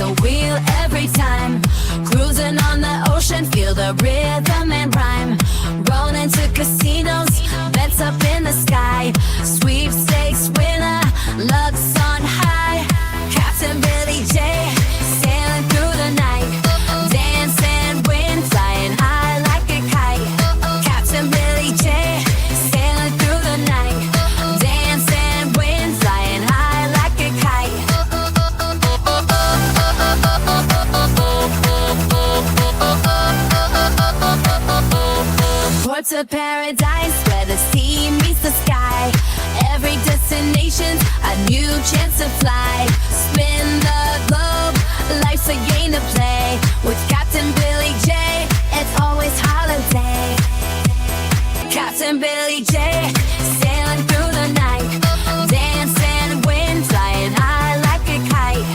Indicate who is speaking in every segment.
Speaker 1: the wheel every time. Cruising on the ocean, feel the rhythm and rhyme. Rolling to casinos, bets up in the sky. Sweepstakes winner, luck's on high. Captain Billy J, sailing through the night. Dance and win, flying high like a kite. Captain Billy J, sailing through the night. Dance and win, flying high like a kite. Ports of paradise, where the sea meets the sky. Every destination's a new chance to fly. Spin the globe, life's a game to play. With Captain Billy J, it's always holiday. Captain Billy J, sailing through the night. Dance and win, flying high like a kite.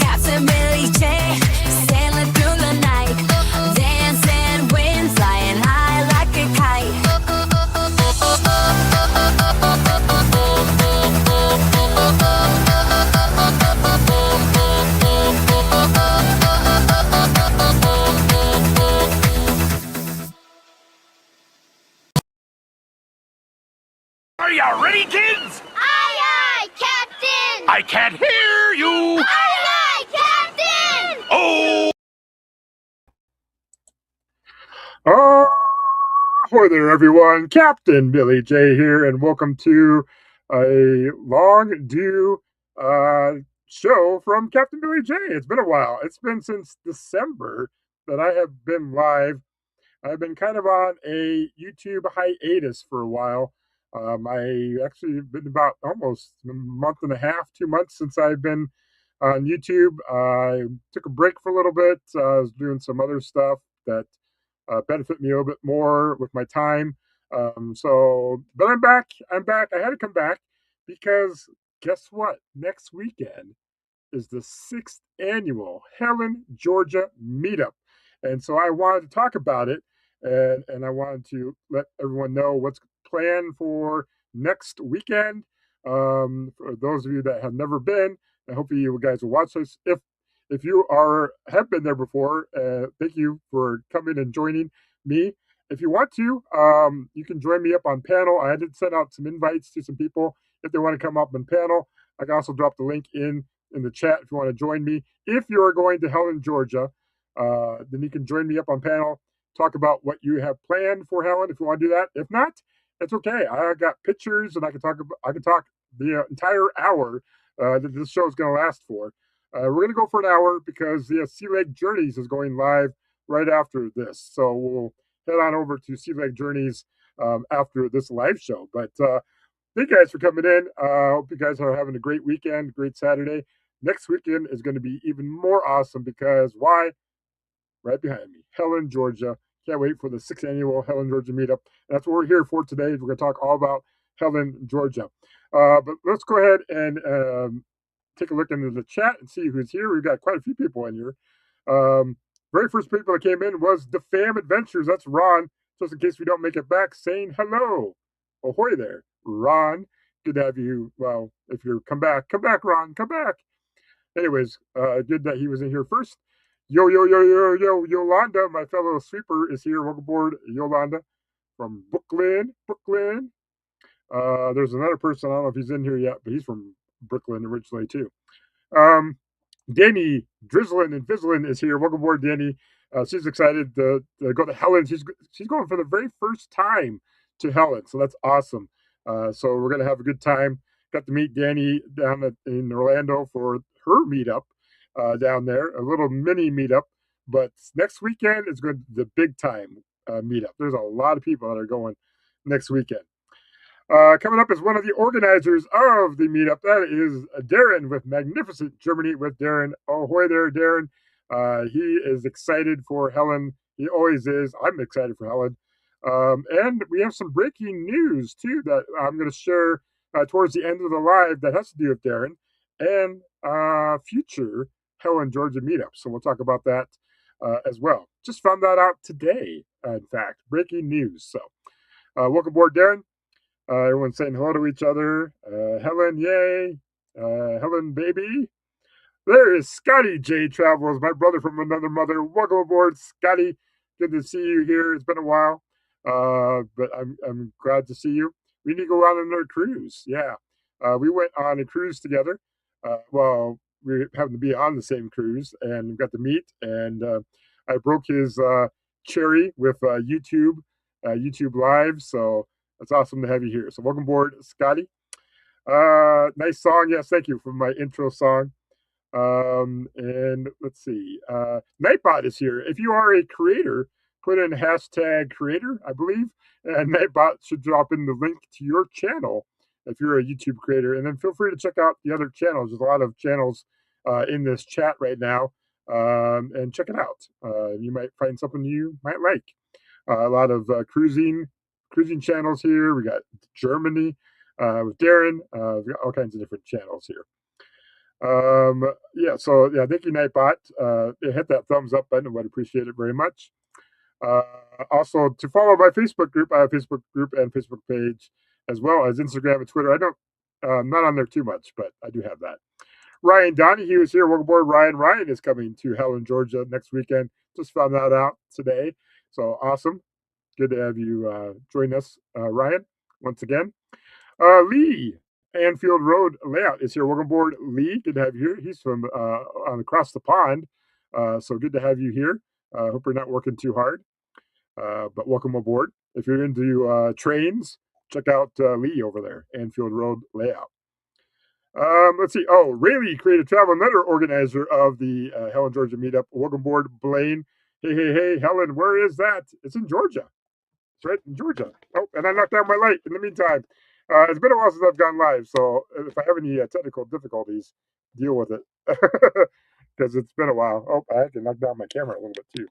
Speaker 1: Captain Billy J, sailing through the night. Dance and win, flying high like a kite.
Speaker 2: Are you ready, kids?
Speaker 3: Aye, aye, Captain!
Speaker 2: I can't hear you!
Speaker 3: Aye, aye, Captain!
Speaker 2: Oh!
Speaker 4: Ahoy there, everyone. Captain Billy J here, and welcome to a long due show from Captain Billy J. It's been a while. It's been since December that I have been live. I've been kind of on a YouTube hiatus for a while. I actually been about almost a month and a half, 2 months since I've been on YouTube. I took a break for a little bit. I was doing some other stuff that benefit me a little bit more with my time. But I'm back. I'm back. I had to come back because guess what? Next weekend is the 6th annual Helen, Georgia Meetup. And so I wanted to talk about it, and I wanted to let everyone know what's planned for next weekend. For those of you that have never been, and hopefully you guys will watch this. If you have been there before, thank you for coming and joining me. If you want to, you can join me up on panel. I did send out some invites to some people if they want to come up on panel. I can also drop the link in the chat if you want to join me. If you are going to Helen, Georgia, then you can join me up on panel, talk about what you have planned for Helen if you want to do that. If not, it's okay. I got pictures, and I can talk the entire hour that this show is going to last for. We're going to go for an hour because the Sea Lake Journeys is going live right after this. So we'll head on over to Sea Lake Journeys after this live show. But thank you guys for coming in. I hope you guys are having a great weekend, great Saturday. Next weekend is going to be even more awesome because why? Right behind me, Helen, Georgia. Can't wait for the 6th annual Helen, Georgia Meetup. And that's what we're here for today. We're going to talk all about Helen, Georgia. But let's go ahead and take a look into the chat and see who's here. We've got quite a few people in here. Very first people that came in was the Fam Adventures. That's Ron. Just in case we don't make it back, saying hello. Ahoy there, Ron. Good to have you. Well, if you're come back, Ron. Come back. Anyways, good that he was in here first. Yolanda, my fellow sweeper, is here. Welcome aboard, Yolanda, from Brooklyn. There's another person, I don't know if he's in here yet, but he's from Brooklyn originally too. Danny Drizzlin and Fizzlin is here. Welcome aboard, Danny. She's excited to go to Helen. She's going for the very first time to Helen, so that's awesome. So we're gonna have a good time. Got to meet Danny down in Orlando for her meetup down there, a little mini meetup. But next weekend is going to be the big time meetup. There's a lot of people that are going next weekend. Coming up is one of the organizers of the meetup. That is Darren with Magnificent Germany with Darren. Ahoy there, Darren. He is excited for Helen. He always is. I'm excited for Helen. And we have some breaking news, too, that I'm going to share towards the end of the live that has to do with Darren and future Helen, Georgia meetup. So we'll talk about that as well. Just found that out today, in fact. Breaking news. So welcome aboard, Darren. Everyone's saying hello to each other. Helen, yay. Helen, baby. There is Scotty J Travels, my brother from another mother. Welcome aboard, Scotty. Good to see you here. It's been a while, but I'm glad to see you. We need to go on another cruise. Yeah, we went on a cruise together. Well, we happened to be on the same cruise and got to meet. And I broke his cherry with YouTube Live. So it's awesome to have you here. So welcome aboard, Scotty. Nice song. Yes, thank you for my intro song. And let's see. Nightbot is here. If you are a creator, put in hashtag creator, I believe, and Nightbot should drop in the link to your channel if you're a YouTube creator. And then feel free to check out the other channels. There's a lot of channels in this chat right now, and check it out. You might find something you might like. A lot of cruising channels here. We got Germany with Darren. We got all kinds of different channels here. Yeah, so yeah, thank you, Nightbot. Hit that thumbs up button. I would appreciate it very much. Also, to follow my Facebook group, I have a Facebook group and Facebook page, as well as Instagram and Twitter. I don't, I'm not on there too much, but I do have that. Ryan Donahue is here. Welcome aboard, Ryan. Ryan is coming to Helen, Georgia next weekend. Just found that out today. So awesome. Good to have you join us, Ryan, once again. Lee, Anfield Road Layout is here. Welcome aboard, Lee. Good to have you here. He's from on across the pond. So good to have you here. Hope you're not working too hard. But welcome aboard. If you're into trains, check out Lee over there, Anfield Road Layout. Let's see. Oh, Rayleigh, Creative Travel, another organizer of the Helen, Georgia meetup. Welcome aboard, Blaine. Hey, Helen, where is that? It's in Georgia. It's right in Georgia. Oh, and I knocked down my light in the meantime. It's been a while since I've gone live, so if I have any technical difficulties, deal with it because it's been a while. Oh, I had to knock down my camera a little bit too.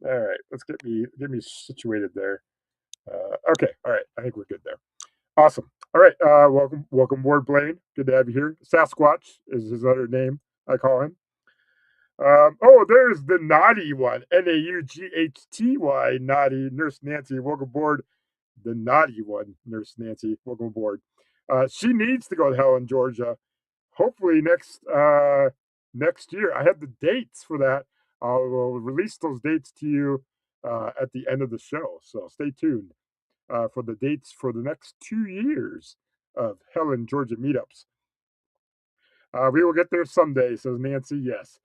Speaker 4: All right, let's get me situated there. Okay, all right, I think we're good there. Awesome. All right, welcome aboard, Blaine. Good to have you here. Sasquatch is his other name. I call him. Oh, there's the naughty one. Naughty, naughty. Nurse Nancy, welcome aboard. The naughty one, Nurse Nancy, welcome aboard. She needs to go to Helen, Georgia. Hopefully next year. I have the dates for that. I'll release those dates to you at the end of the show. So stay tuned for the dates for the next 2 years of Helen, Georgia meetups. We will get there someday, says Nancy. Yes.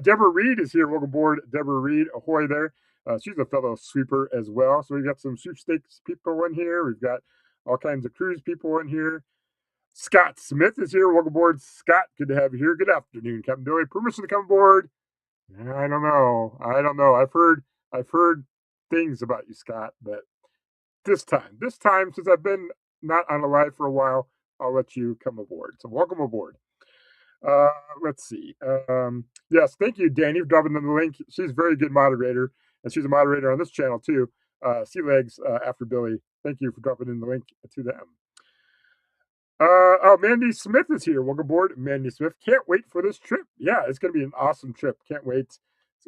Speaker 4: Deborah Reed is here. Welcome aboard, Deborah Reed. Ahoy there. She's a fellow sweeper as well. So we've got some sweepstakes people in here. We've got all kinds of cruise people in here. Scott Smith is here. Welcome aboard, Scott. Good to have you here. Good afternoon, Captain Billy. Permission to come aboard? I don't know. I've heard things about you, Scott, but this time, since I've been not on a live for a while, I'll let you come aboard. So welcome aboard. Let's see. Yes, thank you, Danny, for dropping in the link. She's a very good moderator, and she's a moderator on this channel too. Sea Legs after Billy. Thank you for dropping in the link to them. Oh, Mandy Smith is here. Welcome aboard, Mandy Smith. Can't wait for this trip. Yeah, it's going to be an awesome trip. Can't wait.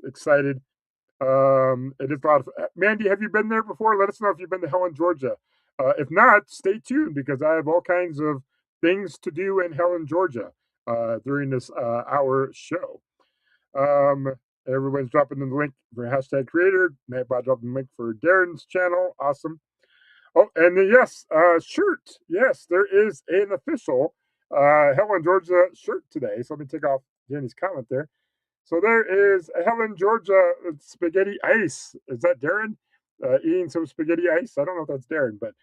Speaker 4: Excited. It is a lot of. Mandy, have you been there before? Let us know if you've been to Helen, Georgia. If not, stay tuned because I have all kinds of things to do in Helen, Georgia during this hour show. Everyone's dropping in the link for hashtag creator. Nightbot dropping the link for Darren's channel. Awesome. Oh, and then, yes, shirt. Yes, there is an official Helen, Georgia shirt today. So let me take off Danny's comment there. So there is a Helen, Georgia spaghetti ice. Is that Darren eating some spaghetti ice? I don't know if that's Darren, but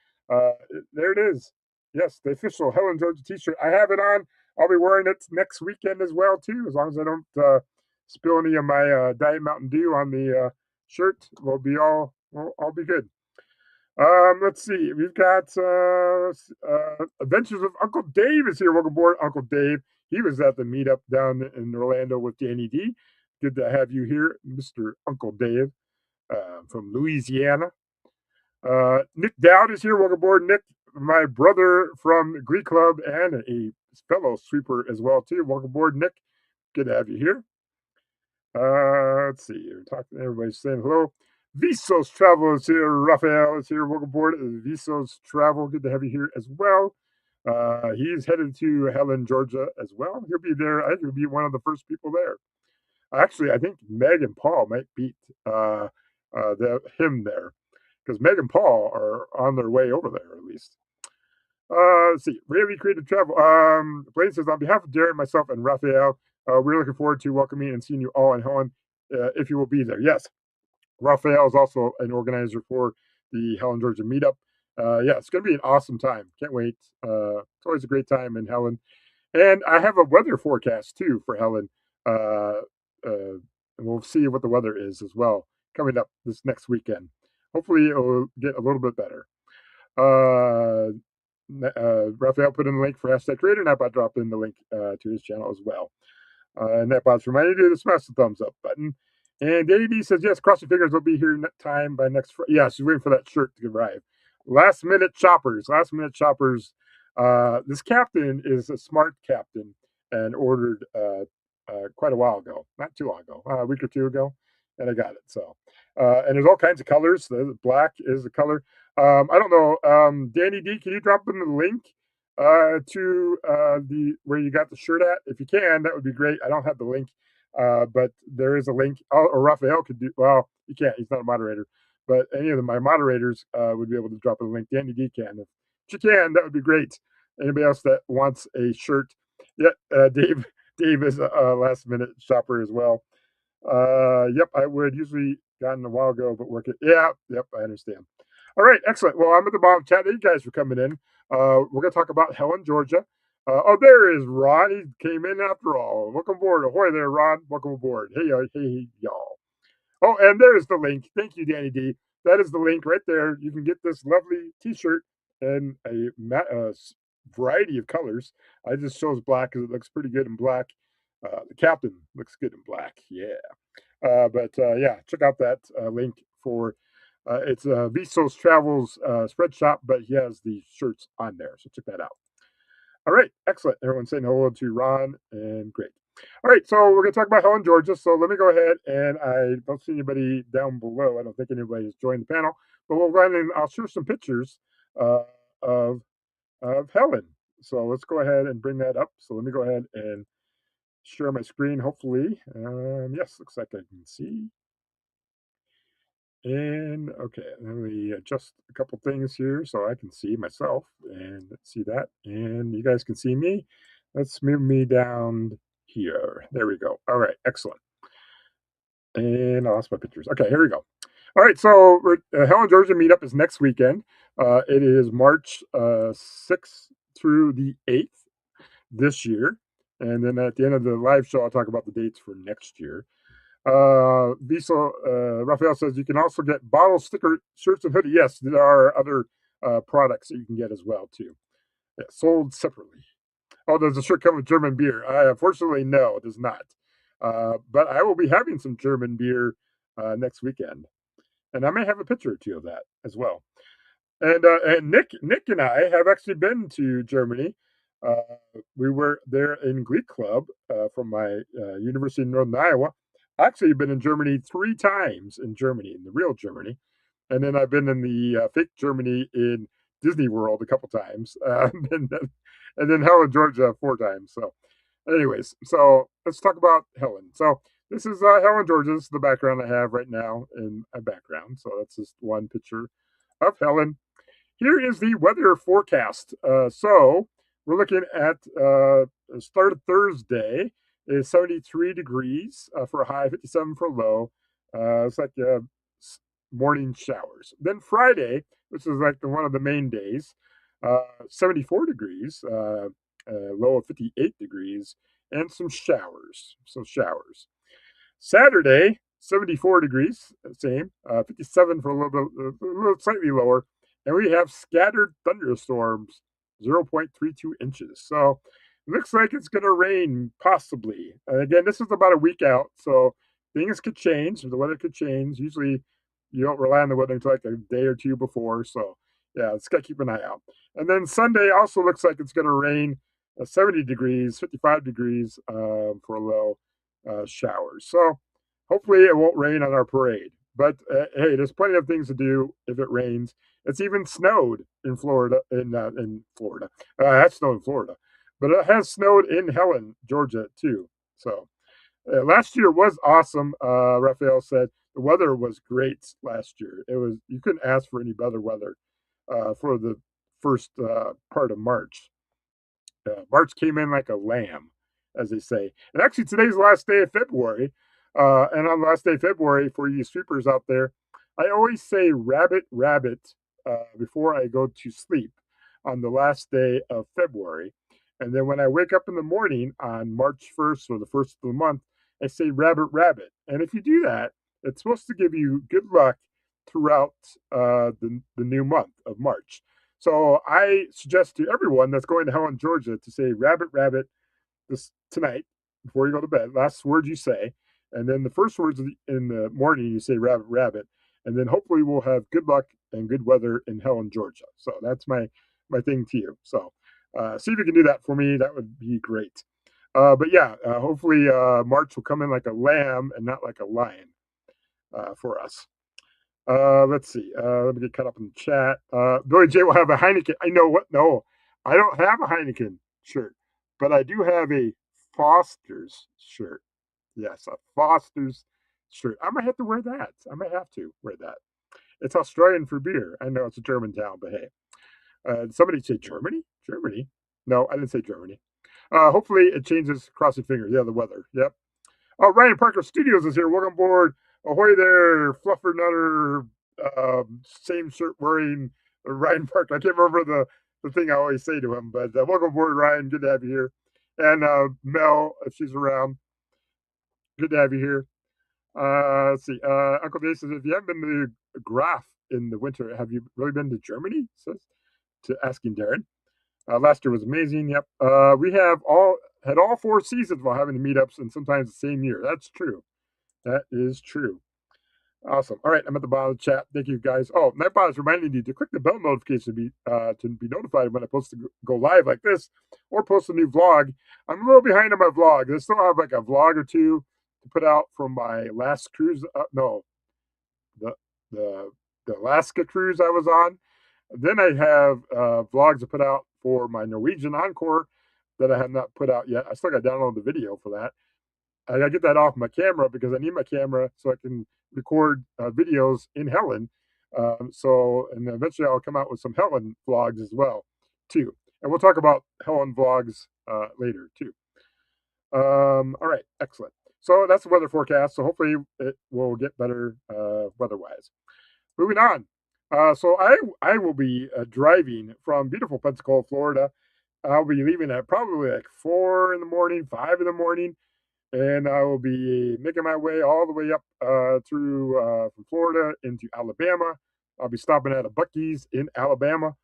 Speaker 4: there it is. Yes, the official Helen, Georgia t-shirt. I have it on. I'll be wearing it next weekend as well, too, as long as I don't spill any of my Diet Mountain Dew on the shirt. We'll all be good. Let's see. We've got Adventures of Uncle Dave is here. Welcome aboard, Uncle Dave. He was at the meetup down in Orlando with Danny D. Good to have you here, Mr. Uncle Dave from Louisiana. Nick Dowd is here. Welcome aboard, Nick, my brother from Glee Club and a fellow sweeper as well too. Welcome aboard, Nick. Good to have you here. Let's see. We're talking. Everybody's saying hello. Visos Travel is here. Raphael is here. Welcome aboard Visos Travel. Good to have you here as well. He's headed to Helen, Georgia as well. He'll be there. I think he'll be one of the first people there. Actually, I think Meg and Paul might beat him there because Meg and Paul are on their way over there at least. Let's see. Really creative travel. Blaine says, on behalf of Darren, myself, and Raphael, we're looking forward to welcoming and seeing you all in Helen if you will be there. Yes, Raphael is also an organizer for the Helen, Georgia meetup. Yeah, it's going to be an awesome time. Can't wait. It's always a great time in Helen. And I have a weather forecast too for Helen. Uh, and we'll see what the weather is as well coming up this next weekend. Hopefully, it'll get a little bit better. Uh, Raphael put in the link for hashtag creator, and I dropped in the link to his channel as well. And that bot's reminded you to smash the thumbs up button. And Danny D says, yes, cross your fingers, we'll be here time by next Friday. Yeah, she's waiting for that shirt to arrive. Last minute shoppers. This captain is a smart captain and ordered quite a while ago, not too long ago, a week or two ago, and I got it. So, and there's all kinds of colors. The black is the color. I don't know. Danny D, can you drop in the link to the where you got the shirt at? If you can, that would be great. I don't have the link, but there is a link. Or Raphael could do. Well, he can't. He's not a moderator. But any of my moderators would be able to drop in the link. Danny D can. If you can, that would be great. Anybody else that wants a shirt? Yeah, Dave. Dave is a last minute shopper as well. Yep, I would usually gotten a while ago, but work it. Yeah, yep, I understand. All right, excellent. Well, I'm at the bottom chat. Thank you guys for coming in. We're going to talk about Helen, Georgia. Oh, there is Ron. He came in after all. Welcome aboard. Ahoy there, Ron. Welcome aboard. Hey, hey, y'all. Oh, and there's the link. Thank you, Danny D. That is the link right there. You can get this lovely T-shirt in a variety of colors. I just chose black because it looks pretty good in black. The captain looks good in black. Yeah. Yeah, check out that link for it's Visos Travels spread shop, but he has the shirts on there. So check that out. All right, excellent. Everyone saying hello to Ron and great. All right, so we're going to talk about Helen, Georgia. So let me go ahead and I don't see anybody down below. I don't think anybody has joined the panel, but we'll go ahead and I'll show some pictures of Helen. So let's go ahead and bring that up. So let me go ahead and share my screen, hopefully. Yes, looks like I can see. And okay, let me adjust a couple things here so I can see myself and see that. And you guys can see me. Let's move me down here. There we go. All right, excellent. And I lost my pictures. Okay, here we go. All right, so Helen, Georgia meetup is next weekend. It is March 6th through the 8th this year. And then at the end of the live show, I'll talk about the dates for next year. Raphael says you can also get bottle sticker shirts and hoodie. Yes, there are other products that you can get as well too. Yeah, sold separately. Oh, does the shirt come with German beer? Unfortunately, no, it does not. But I will be having some German beer next weekend, and I may have a picture or two of that as well. And Nick and I have actually been to Germany. We were there in Glee Club from my University of Northern Iowa. Actually, been in Germany 3 times in Germany, in the real Germany, and then I've been in the fake Germany in Disney World a couple times, and then Helen, Georgia 4 times. So, anyways, so let's talk about Helen. So this is Helen, Georgia. This is the background I have right now in my background. So that's just one picture of Helen. Here is the weather forecast. So we're looking at start of Thursday is 73 degrees for a high, 57 for a low. It's like morning showers. Then Friday, which is like one of the main days, 74 degrees, low of 58 degrees, and some showers. Saturday, 74 degrees, same, 57 for a little slightly lower, and we have scattered thunderstorms, 0.32 inches. So it looks like it's going to rain, possibly. And again, this is about a week out, so things could change. The weather could change. Usually, you don't rely on the weather until like a day or two before. So yeah, it's got to keep an eye out. And then Sunday also looks like it's going to rain, 70 degrees, 55 degrees for a low showers. So hopefully it won't rain on our parade. But hey, there's plenty of things to do if it rains. It's even snowed in Florida. In Florida, it has snowed in Florida, but it has snowed in Helen, Georgia, too. So last year was awesome. Raphael said the weather was great last year. It was you couldn't ask for any better weather for the first part of March. March came in like a lamb, as they say. And actually, today's the last day of February. And on the last day of February, for you sweepers out there, I always say rabbit, rabbit before I go to sleep on the last day of February. And then when I wake up in the morning on March 1st or the first of the month, I say rabbit, rabbit. And if you do that, it's supposed to give you good luck throughout the new month of March. So I suggest to everyone that's going to Helen, Georgia, to say rabbit, rabbit this tonight before you go to bed. Last word you say, and then the first words in the morning you say rabbit, rabbit, and then hopefully we'll have good luck and good weather in Helen, Georgia. So that's my thing to you. So see if you can do that for me. That would be great. But yeah, hopefully March will come in like a lamb and not like a lion for us. Let's see. Let me get caught up in the chat. Billy J will have a Heineken. I know what? No, I don't have a Heineken shirt, but I do have a Foster's shirt. Yes, a Foster's shirt. I might have to wear that. I might have to wear that. It's Australian for beer. I know it's a German town, but hey. Somebody say Germany? Germany? No, I didn't say Germany. Hopefully it changes. Crossing fingers. Yeah, the weather. Yep. Oh, Ryan Parker Studios is here. Welcome aboard. Ahoy there, Fluffer Nutter, same shirt wearing Ryan Parker. I can't remember the thing I always say to him, but welcome aboard, Ryan. Good to have you here. And Mel, if she's around, good to have you here. Let's see. Uncle Dave says, if you haven't been to Graf in the winter, have you really been to Germany? Says to asking Darren. Last year was amazing. Yep. We have had all 4 seasons while having the meetups, and sometimes the same year. That's true. That is true. Awesome. All right, I'm at the bottom of the chat. Thank you, guys. Oh, Nightbot is reminding you to click the bell notification to be notified when I post to go live like this or post a new vlog. I'm a little behind on my vlog. I still have like a vlog or two to put out from my last cruise. No, the the Alaska cruise I was on. Then I have vlogs to put out for my Norwegian Encore that I have not put out yet. I still got to download the video for that. I got to get that off my camera because I need my camera so I can record videos in Helen. And eventually I'll come out with some Helen vlogs as well, too. And we'll talk about Helen vlogs later, too. All right, excellent. So that's the weather forecast. So hopefully it will get better weather-wise. Moving on. So I will be driving from beautiful Pensacola, Florida. I'll be leaving at probably like 4 in the morning, 5 in the morning, and I will be making my way all the way up through from Florida into Alabama. I'll be stopping at a Buc-ee's in Alabama,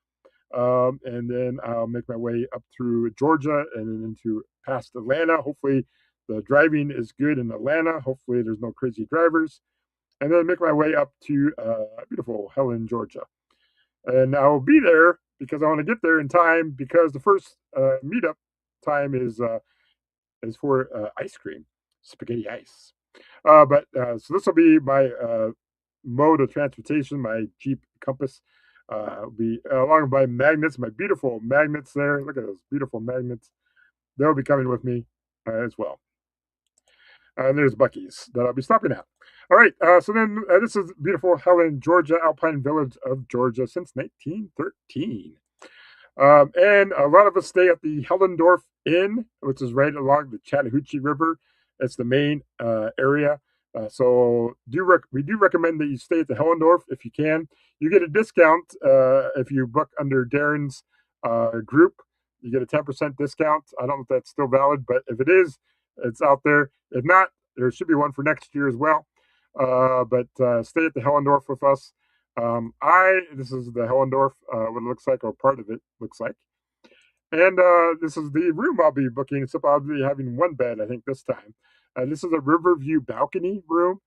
Speaker 4: and then I'll make my way up through Georgia and then into past Atlanta. Hopefully the driving is good in Atlanta. Hopefully there's no crazy drivers. And then make my way up to beautiful Helen, Georgia. And I'll be there because I want to get there in time because the first meetup time is for ice cream, spaghetti ice. So this will be my mode of transportation, my Jeep Compass. Will be along by magnets, my beautiful magnets there. Look at those beautiful magnets. They'll be coming with me as well. And there's Buc-ee's that I'll be stopping at. All right, so then this is beautiful Helen, Georgia, Alpine Village of Georgia since 1913. And a lot of us stay at the Hellendorf Inn, which is right along the Chattahoochee River. It's the main area. So we do recommend that you stay at the Hellendorf if you can. You get a discount if you book under Darren's group. You get a 10% discount. I don't know if that's still valid, but if it is, it's out there. If not, there should be one for next year as well. But stay at the Hellendorf with us. This is the Hellendorf, what it looks like, or part of it looks like. And this is the room I'll be booking, except I'll be having one bed, I think, this time. This is a Riverview balcony room.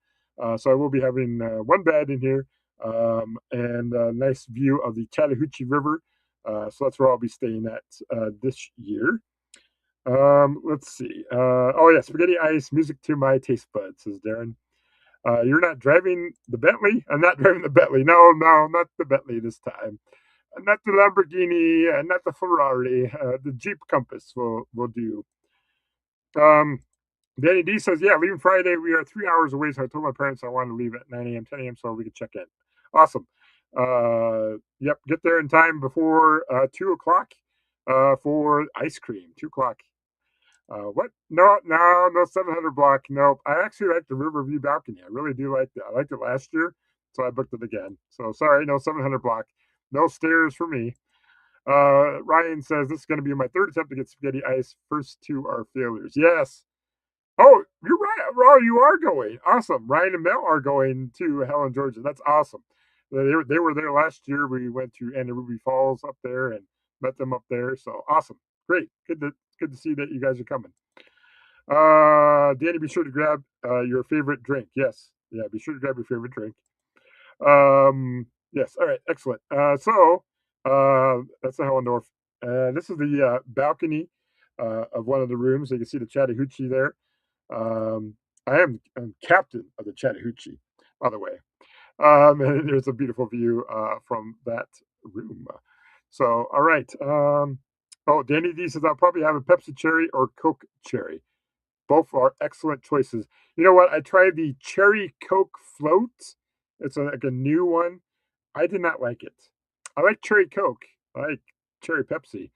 Speaker 4: So I will be having one bed in here and a nice view of the Chattahoochee River. So that's where I'll be staying at this year. Let's see. Oh, yeah, spaghetti ice, music to my taste buds, says Darren. You're not driving the Bentley? I'm not driving the Bentley. No, no, not the Bentley this time. Not the Lamborghini, not the Ferrari. The Jeep Compass will do. Um, Danny D says, yeah, leaving Friday. We are 3 hours away, so I told my parents I wanted to leave at 9 a.m., 10 a.m. so we could check in. Awesome. Yep, get there in time before 2 o'clock for ice cream. 2 o'clock. What? No, no, no 700 block. Nope. I actually like the Riverview balcony. I really do like that. I liked it last year, so I booked it again. So sorry, no 700 block. No stairs for me. Ryan says this is going to be my third attempt to get spaghetti ice. First two are failures. Yes. Oh, you're right. Oh, you are going. Awesome. Ryan and Mel are going to Helen, Georgia. That's awesome. They were there last year. We went to Ruby Falls up there and met them up there. So awesome. Great. Good to see that you guys are coming. Danny, be sure to grab your favorite drink. Yes. Yeah, be sure to grab your favorite drink. Yes. All right. Excellent. That's the Hellendorf. This is the balcony of one of the rooms. You can see the Chattahoochee there. I'm captain of the Chattahoochee, by the way. And there's a beautiful view from that room. So, all right. Oh, Danny D says I'll probably have a Pepsi cherry or Coke cherry. Both are excellent choices. You know what? I tried the cherry Coke float. It's like a new one. I did not like it. I like cherry Coke. I like cherry Pepsi,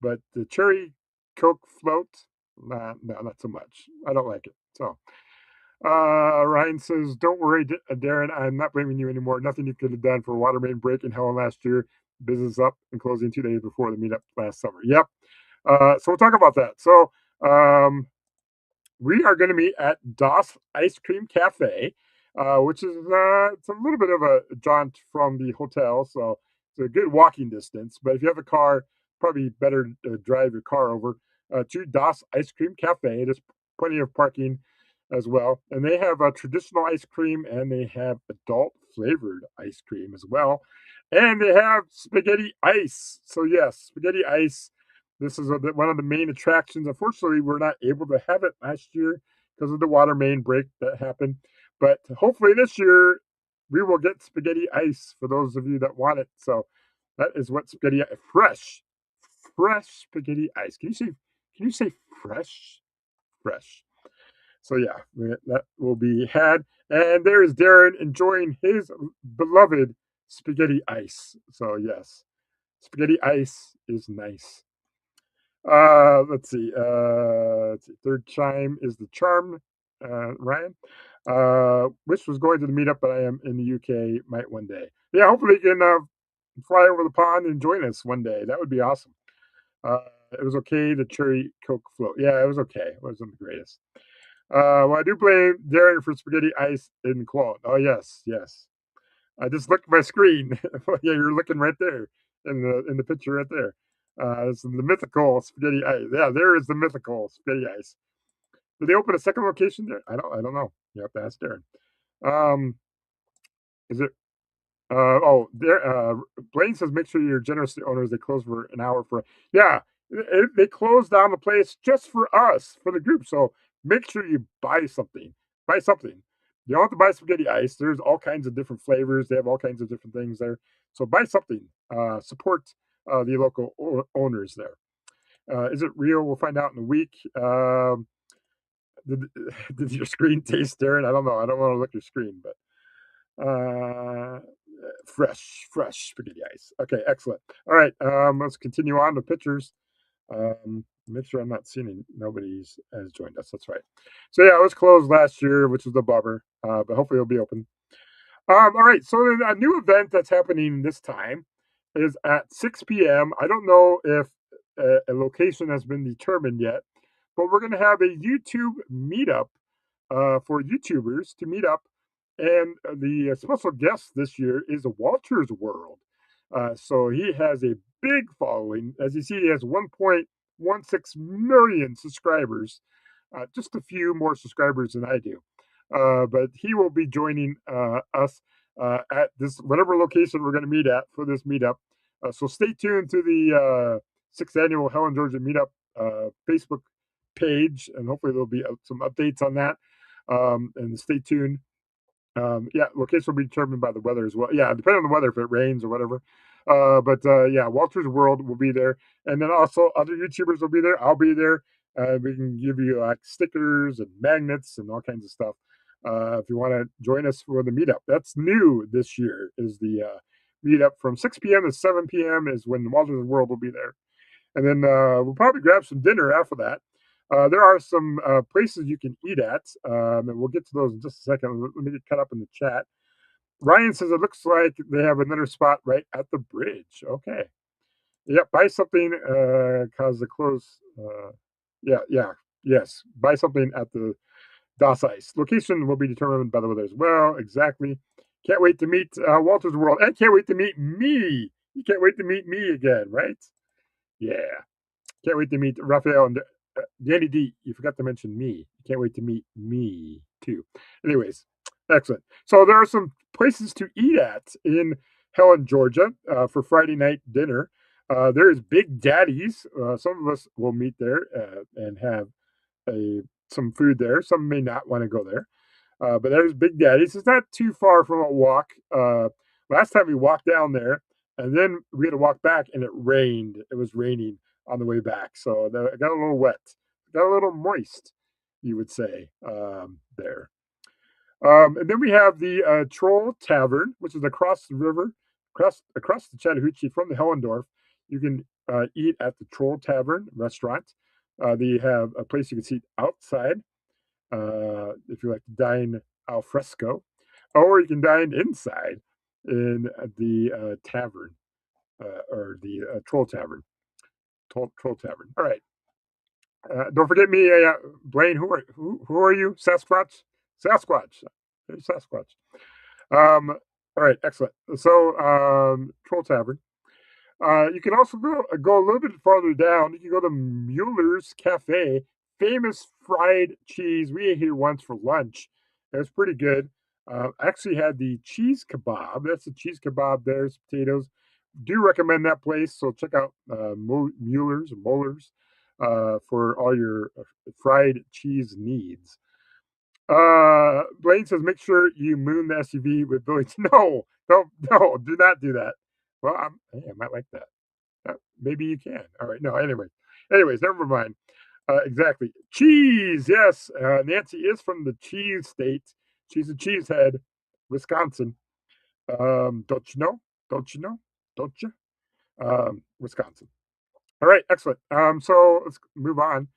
Speaker 4: but the cherry Coke float, nah, no, not so much. I don't like it. So, Ryan says, "Don't worry, Darren. I'm not blaming you anymore. Nothing you could have done for water main break in Helen last year. Business up and closing 2 days before the meetup last summer. Yep. So we'll talk about that. So, we are going to meet at Das Ice Cream Cafe, which is it's a little bit of a jaunt from the hotel, so it's a good walking distance. But if you have a car, probably better to drive your car over to Das Ice Cream Cafe. There's plenty of parking as well, and they have a traditional ice cream and they have adult flavored ice cream as well, and they have spaghetti ice. So yes, spaghetti ice, this is one of the main attractions. Unfortunately, we're not able to have it last year because of the water main break that happened. But hopefully this year we will get spaghetti ice for those of you that want it. So that is what spaghetti fresh spaghetti ice. Can you say fresh? Fresh. So yeah, that will be had. And there is Darren enjoying his beloved spaghetti ice. So yes, spaghetti ice is nice. Let's see. Third chime is the charm, Ryan. Wish was going to the meetup, but I am in the UK. Might one day. Yeah, hopefully you can fly over the pond and join us one day. That would be awesome. Uh, it was okay. The cherry Coke float. Yeah, it was okay. It wasn't the greatest. Well, I do blame Darren for spaghetti ice in Cologne. Oh yes, yes. I just looked at my screen. Yeah, you're looking right there in the picture right there. It's the mythical spaghetti ice. Yeah, there is the mythical spaghetti ice. Did they open a second location there? I don't know. You have to ask Darren. Um, is it there. Blaine says, make sure you're generous to owners. They close for an hour for. Yeah, they closed down the place just for us, for the group. So make sure you buy something. Buy something. You don't have to buy spaghetti ice. There's all kinds of different flavors. They have all kinds of different things there. So buy something. Support the local owners there. Is it real? We'll find out in a week. Did, did your screen taste, Darren? I don't know. I don't want to look at your screen, but uh, fresh spaghetti ice. Okay, excellent. All right, let's continue on to pictures. Make sure I'm not seeing nobody's has joined us. That's right. So yeah, it was closed last year, which was a bummer. But hopefully it'll be open. All right. So a new event that's happening this time is at 6 p.m. I don't know if a location has been determined yet, but we're going to have a YouTube meetup for YouTubers to meet up. And the special guest this year is Walter's World. So he has a big following. As you see, he has 1.16 million subscribers, just a few more subscribers than I do. But he will be joining us at this whatever location we're going to meet at for this meetup. So stay tuned to the sixth annual Helen, Georgia meetup Facebook page, and hopefully there'll be some updates on that. And stay tuned. Yeah, location will be determined by the weather as well. Yeah, depending on the weather, if it rains or whatever. But yeah, Walter's World will be there, and then also other YouTubers will be there. I'll be there. We can give you like stickers and magnets and all kinds of stuff. If you want to join us for the meetup, that's new this year. Is the meetup from 6 p.m. to 7 p.m. is when Walter's World will be there, and then we'll probably grab some dinner after that. There are some places you can eat at, and we'll get to those in just a second. Let me get caught up in the chat. Ryan says it looks like they have another spot right at the bridge. Okay. Yep. Buy something cause the close. Yeah. Yeah. Yes. Buy something at the DOS Ice. Location will be determined by the weather as well. Exactly. Can't wait to meet Walter's World, and can't wait to meet me. You can't wait to meet me again, right? Yeah. Can't wait to meet Raphael and Danny D. You forgot to mention me. Can't wait to meet me too. Anyways, excellent. So there are some places to eat at in Helen, Georgia, for Friday night dinner. There is Big Daddy's. Some of us will meet there and have some food there. Some may not want to go there. But there's Big Daddy's. It's not too far from a walk. Last time we walked down there, and then we had to walk back, and it rained. It was raining on the way back, so it got a little wet, got a little moist, you would say there. And then we have the Troll Tavern, which is across the river, across the Chattahoochee from the Hellendorf. You can eat at the Troll Tavern restaurant. They have a place you can sit outside if you like to dine al fresco, or you can dine inside in the tavern or the Troll Tavern. Troll Tavern. All right. Don't forget me, Blaine. Who are you? Sasquatch. Sasquatch. There's Sasquatch. All right. Excellent. So Troll Tavern. You can also go a little bit farther down. You can go to Mueller's Cafe, famous fried cheese. We ate here once for lunch. It was pretty good. I actually had the cheese kebab. That's the cheese kebab. There's potatoes. Do recommend that place. So check out Mueller's or Moller's for all your fried cheese needs. Blaine says, make sure you moon the SUV with Billy. No, no, do not do that. Well, hey, I might like that. Maybe you can. All right. No, anyways, never mind. Exactly. Cheese. Yes. Nancy is from the cheese state. She's a cheesehead, Wisconsin. Don't you know? Don't you know? Don't you? Wisconsin. All right, excellent. So let's move on.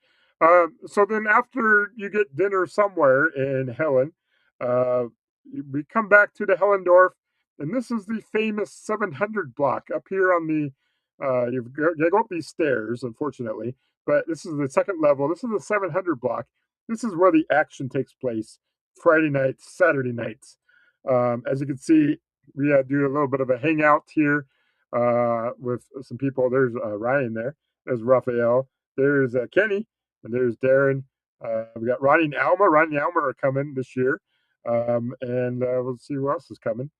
Speaker 4: So then, after you get dinner somewhere in Helen, uh, we come back to the Hellendorf, and this is the famous 700 block up here on the. You go up these stairs, unfortunately, but this is the second level. This is the 700 block. This is where the action takes place. Friday nights, Saturday nights. As you can see, we do a little bit of a hangout here with some people. There's Ryan there. There's Raphael. There's Kenny. And there's Darren. We got Ronnie and Alma. Ronnie and Alma are coming this year. And we'll see who else is coming.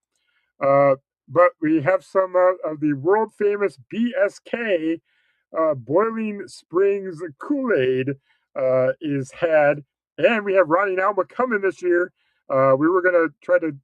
Speaker 4: But we have some of the world famous BSK Boiling Springs Kool-Aid is had. And we have Ronnie and Alma coming this year. We were going to try to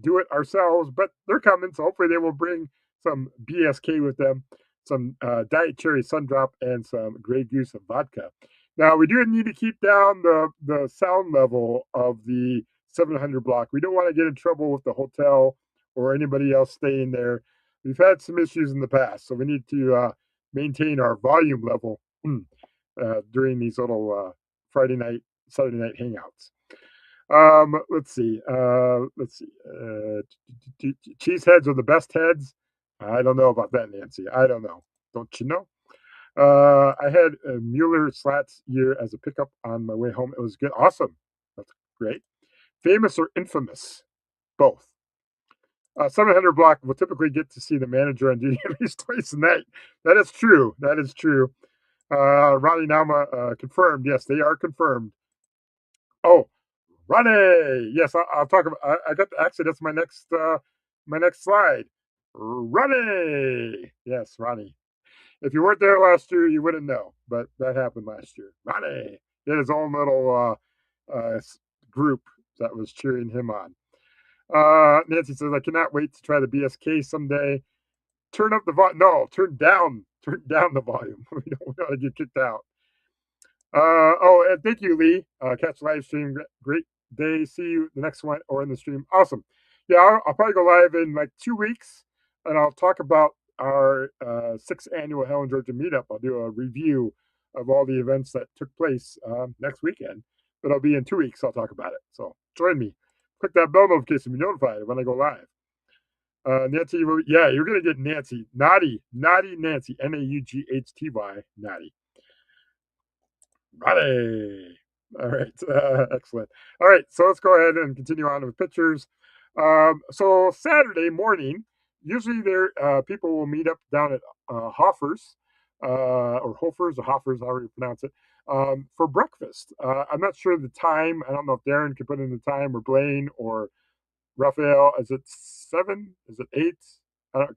Speaker 4: do it ourselves, but they're coming. So hopefully they will bring some BSK with them, some Diet Cherry Sundrop, and some Grey Goose and vodka. Now, we do need to keep down the sound level of the 700 block. We don't want to get in trouble with the hotel or anybody else staying there. We've had some issues in the past, so we need to maintain our volume level during these little Friday night, Saturday night hangouts. Let's see. Cheese heads are the best heads. I don't know about that, Nancy. I don't know. Don't you know? I had a Mueller Slats year as a pickup on my way home. It was good. Awesome. That's great. Famous or infamous? Both. 700 block will typically get to see the manager on duty at least twice a night. That is true. That is true. Ronnie Nauma confirmed. Yes, they are confirmed. Oh, Ronnie. Yes, I'll talk about. I got actually that's my next slide. Ronnie. Yes, Ronnie. If you weren't there last year, you wouldn't know, but that happened last year. Ronnie he had his own little group that was cheering him on. Nancy says, I cannot wait to try the BSK someday. Turn up the volume. No, turn down the volume. We don't want to get kicked out. Oh, and thank you, Lee. Catch live stream. Great day. See you the next one or in the stream. Awesome. Yeah, I'll probably go live in like 2 weeks, and I'll talk about our sixth annual Helen, Georgia meetup. I'll do a review of all the events that took place next weekend, but I'll be in 2 weeks. I'll talk about it. So join me. Click that bell notification to be notified when I go live. Nancy, yeah, you're gonna get Nancy, naughty Nancy, Naughty, naughty. Ready. All right. Excellent. All right. So let's go ahead and continue on with pictures. So Saturday morning, usually there people will meet up down at Hoffers or Hofers or Hoffers, however you pronounce it, for breakfast. I'm not sure the time. I don't know if Darren can put in the time or Blaine or Raphael. Is it 7? Is it 8?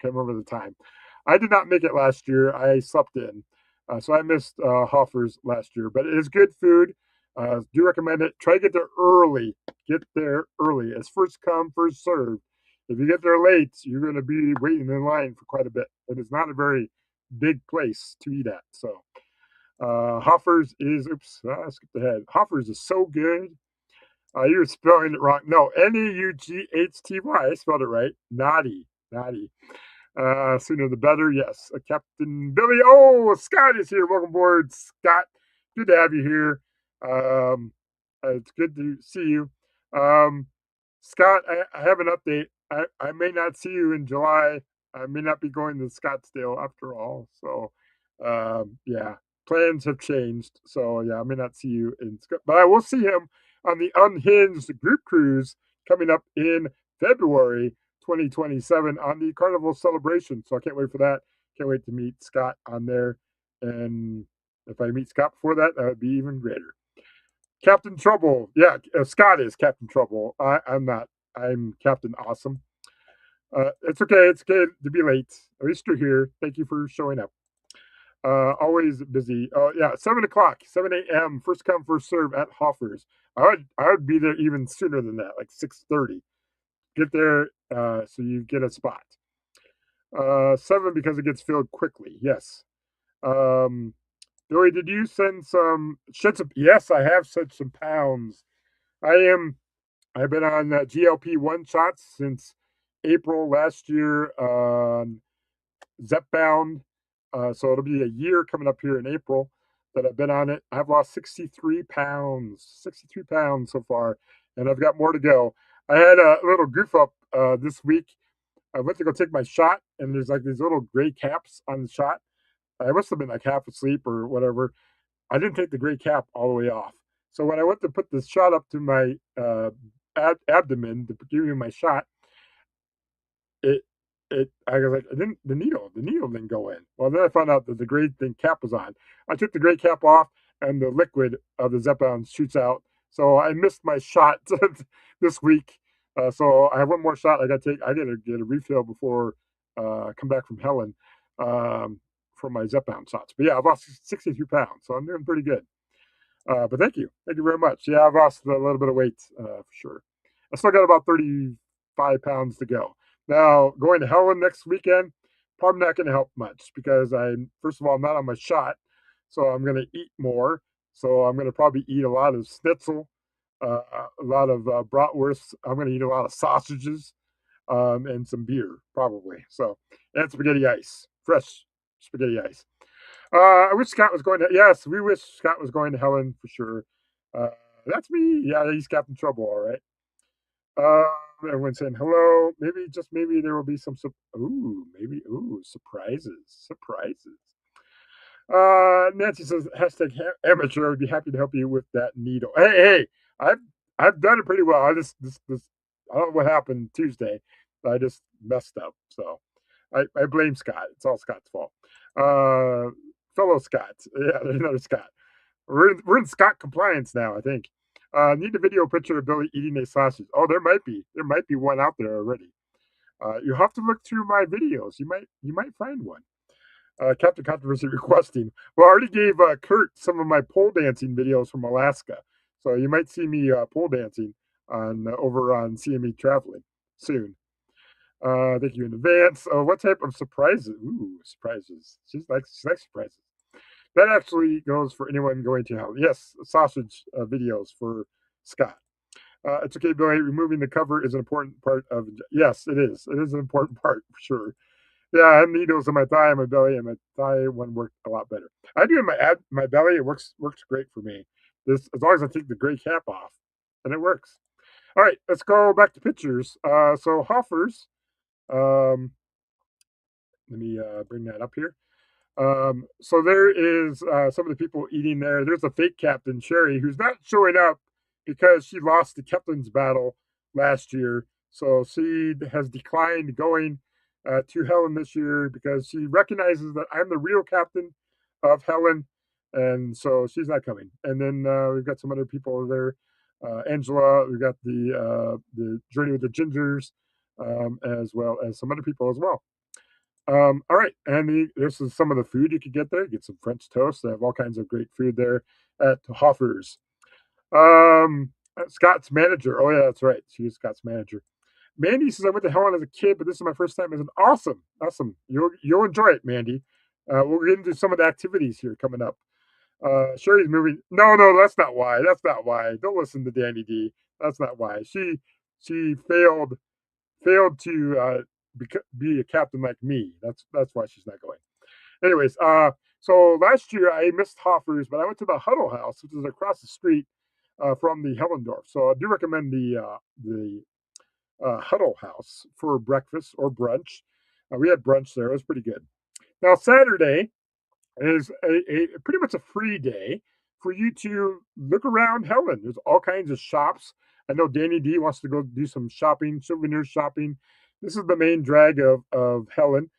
Speaker 4: Can't remember the time. I did not make it last year. I slept in. So I missed Hoffers last year, but it is good food. Do recommend it. Try to get there early. Get there early. It's first come, first served. If you get there late, you're going to be waiting in line for quite a bit. It is not a very big place to eat at. So Hoffers is, I skipped ahead. Hoffers is so good. You're spelling it wrong. No, Naughty. I spelled it right. Naughty. Sooner the better. Yes. Captain Billy. Oh, Scott is here. Welcome aboard, Scott. Good to have you here. It's good to see you. Scott, I have an update. I may not see you in July. I may not be going to Scottsdale after all. So, yeah, plans have changed. So, yeah, I may not see you in Scott, but I will see him on the Unhinged group cruise coming up in February 2027 on the Carnival Celebration. So I can't wait for that. Can't wait to meet Scott on there. And if I meet Scott before that, that would be even greater. Captain Trouble. Yeah, Scott is Captain Trouble. I'm not. I'm Captain Awesome. It's okay. It's good to be late. At least you're here. Thank you for showing up. Always busy. Oh yeah, 7 o'clock, 7 a.m. First come, first serve at Hoffers. I would be there even sooner than that, like 6:30. Get there so you get a spot. 7 because it gets filled quickly. Yes. Billy, did you shed some? Yes, I have shed some pounds. I've been on GLP-1 shots since April last year. Zepbound. So it'll be a year coming up here in April that I've been on it. I've lost 63 pounds, 63 pounds so far, and I've got more to go. I had a little goof up this week. I went to go take my shot, and there's like these little gray caps on the shot. I must have been like half asleep or whatever. I didn't take the gray cap all the way off. So when I went to put the shot up to my abdomen to give me my shot, it I was like, the needle didn't go in. Well, then I found out that the gray thing cap was on. I took the gray cap off, and the liquid of the Zepbound shoots out. So I missed my shot this week. So I have one more shot. I got to get a refill before I come back from Helen for my Zepbound shots. But yeah, I've lost 63 pounds, so I'm doing pretty good. But thank you very much. Yeah, I've lost a little bit of weight for sure. I still got about 35 pounds to go. Now, going to Helen next weekend, probably not going to help much because first of all, I'm not on my shot, so I'm going to eat more. So I'm going to probably eat a lot of schnitzel, a lot of bratwurst. I'm going to eat a lot of sausages and some beer, probably. So, and spaghetti ice, fresh spaghetti ice. I wish Scott was going to. Yes, we wish Scott was going to Helen for sure. That's me. Yeah, he's Captain Trouble, all right. Everyone's saying hello. Maybe there will be some. Surprises. Nancy says hashtag amateur. I would be happy to help you with that needle. Hey, I've done it pretty well. I don't know what happened Tuesday. I just messed up. So I blame Scott. It's all Scott's fault. Fellow Scott. Yeah, there's another Scott. We're in Scott compliance now, I think. Need a video picture of Billy eating a sausage. Oh, there might be one out there already. You have to look through my videos. You might find one. Captain Controversy requesting. Well, I already gave Kurt some of my pole dancing videos from Alaska, so you might see me pole dancing over on CME Traveling. soon. Thank you in advance. What type of surprises? Ooh, surprises. She likes surprises. That actually goes for anyone going to hell. Yes, sausage videos for Scott. It's okay, Billy. Removing the cover is an important part of. Yes, it is. It is an important part for sure. Yeah, I have needles in my thigh and my belly, and my thigh one worked a lot better. I do in my belly. It works great for me. This as long as I take the gray cap off, and it works. All right, let's go back to pictures. So Hoffers. Um, let me bring that up here. So there is some of the people eating there. There's a fake captain, Sherry, who's not showing up because she lost the captain's battle last year. So she has declined going to Helen this year because she recognizes that I'm the real captain of Helen, and so she's not coming. And then we've got some other people there. Angela, we've got the Journey with the Gingers, as well as some other people as well. All right, and this is some of the food you could get there. Get some French toast. They have all kinds of great food there at Hoffer's. Scott's manager. Oh yeah, that's right. She was Scott's manager. Mandy says I went to Helen as a kid, but this is my first time as an awesome, awesome. You'll enjoy it, Mandy. We'll get into some of the activities here coming up. Sherry's moving. No, no, that's not why. That's not why. Don't listen to Danny D. That's not why. She failed to be a captain like me. That's why she's not going. Anyways, so last year I missed Hoffers, but I went to the Huddle House, which is across the street from the Hellendorf. So I do recommend the Huddle House for breakfast or brunch. We had brunch there; it was pretty good. Now Saturday is a pretty much a free day for you to look around Helen. There's all kinds of shops. I know Danny D wants to go do some shopping, souvenir shopping. This is the main drag of Helen.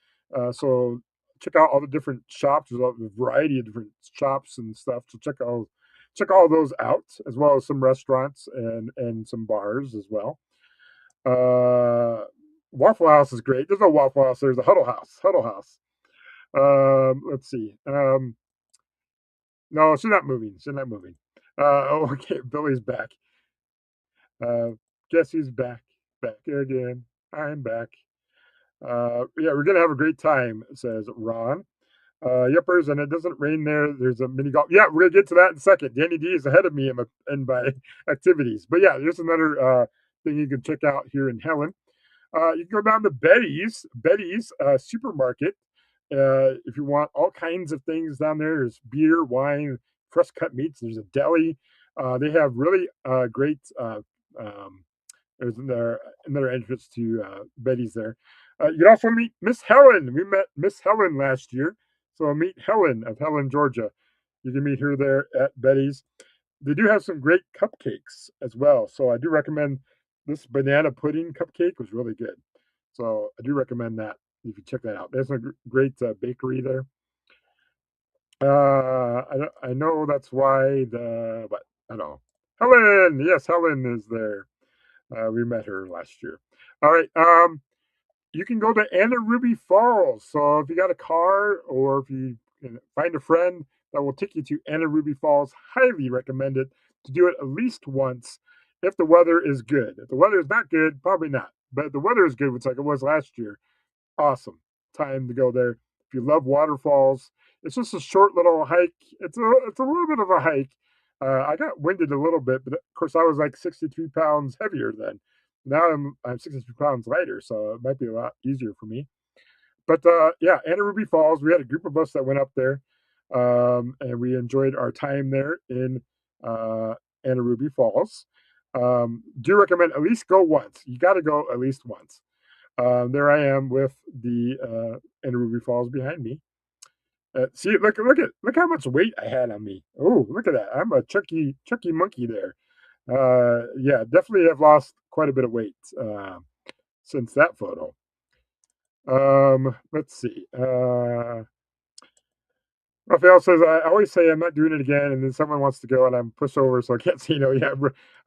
Speaker 4: So check out all the different shops. There's a variety of different shops and stuff. So check all those out, as well as some restaurants and some bars as well. Uh, Waffle House is great. There's no Waffle House. There's a Huddle House. Huddle House. Let's see. No, she's not moving. She's not moving. Okay, Billy's back. Uh, guess who's back? Back again. I'm back. Yeah, we're gonna have a great time, says Ron. Yuppers, and it doesn't rain there. There's a mini golf. Yeah, we're gonna get to that in a second. Danny D is ahead of me in my activities. But yeah, there's another thing you can check out here in Helen. You can go down to Betty's supermarket. If you want all kinds of things down there, there's beer, wine, fresh cut meats. There's a deli. They have really great. There's another entrance to Betty's there. You can also meet Miss Helen. We met Miss Helen last year, so meet Helen of Helen, Georgia. You can meet her there at Betty's. They do have some great cupcakes as well, so I do recommend this banana pudding cupcake was really good. So I do recommend that. You can check that out. There's a great bakery there. I know that's why but I don't know. Helen, yes, Helen is there. We met her last year. All right. You can go to Anna Ruby Falls. So if you got a car or if you can find a friend that will take you to Anna Ruby Falls, highly recommend it to do it at least once if the weather is good. If the weather is not good, probably not. But if the weather is good, which like it was last year, awesome time to go there. If you love waterfalls, it's just a short little hike. It's a little bit of a hike. I got winded a little bit, but of course I was like 63 pounds heavier then. Now I'm 63 pounds lighter, so it might be a lot easier for me. But yeah, Anna Ruby Falls. We had a group of us that went up there, and we enjoyed our time there in Anna Ruby Falls. Do recommend at least go once. You got to go at least once. There I am with the Anna Ruby Falls behind me. See, look how much weight I had on me. Oh, look at that! I'm a chunky monkey there. Yeah, definitely have lost quite a bit of weight since that photo. Let's see. Raphael says I always say I'm not doing it again, and then someone wants to go, and I'm pushed over, so I can't say no. Yeah,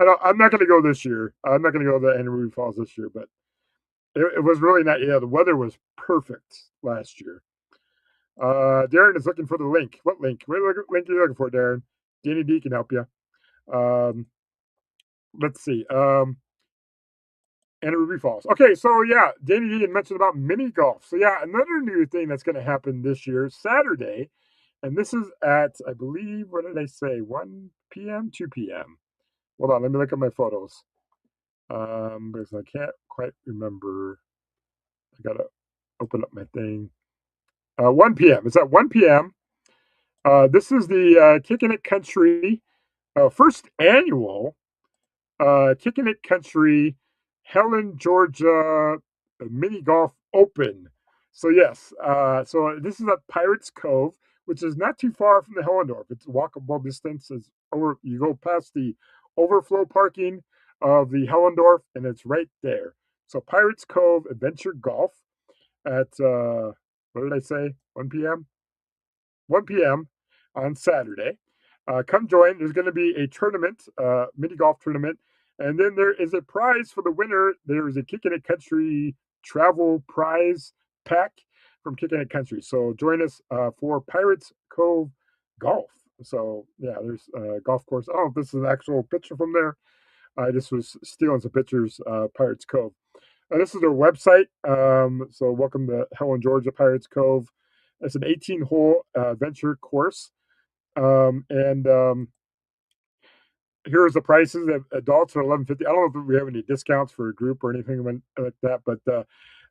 Speaker 4: I'm not going to go this year. I'm not going to go to Anna Ruby Falls this year, but it was really not. Yeah, the weather was perfect last year. Darren is looking for the link. What link? What link are you looking for, Darren? Danny D can help you. Let's see. and Ruby Falls. Okay, so yeah, Danny D had mentioned about mini golf. So yeah, another new thing that's going to happen this year, Saturday, and this is at, I believe, what did I say, 1 p.m., 2 p.m. Hold on, let me look at my photos. Because I can't quite remember. I gotta open up my thing. 1 p.m. It's at 1 p.m. This is the Kicking It Country first annual Kicking It Country, Helen, Georgia Mini Golf Open. So yes, so this is at Pirates Cove, which is not too far from the Hellendorf. It's walkable distance. It's over. You go past the overflow parking of the Hellendorf, and it's right there. So Pirates Cove Adventure Golf at what did I say? 1 p.m. 1 p.m. on Saturday. Come join. There's going to be a tournament, mini golf tournament, and then there is a prize for the winner. There is a Kicking It Country travel prize pack from Kicking It Country. So join us for Pirates Cove Golf. So yeah, there's a golf course. Oh, this is an actual picture from there. I just was stealing some pictures. Pirates Cove. This is their website. So welcome to Helen, Georgia, Pirates Cove. It's an 18-hole venture course. And here's the prices. Adults are $11.50. I don't know if we have any discounts for a group or anything like that, but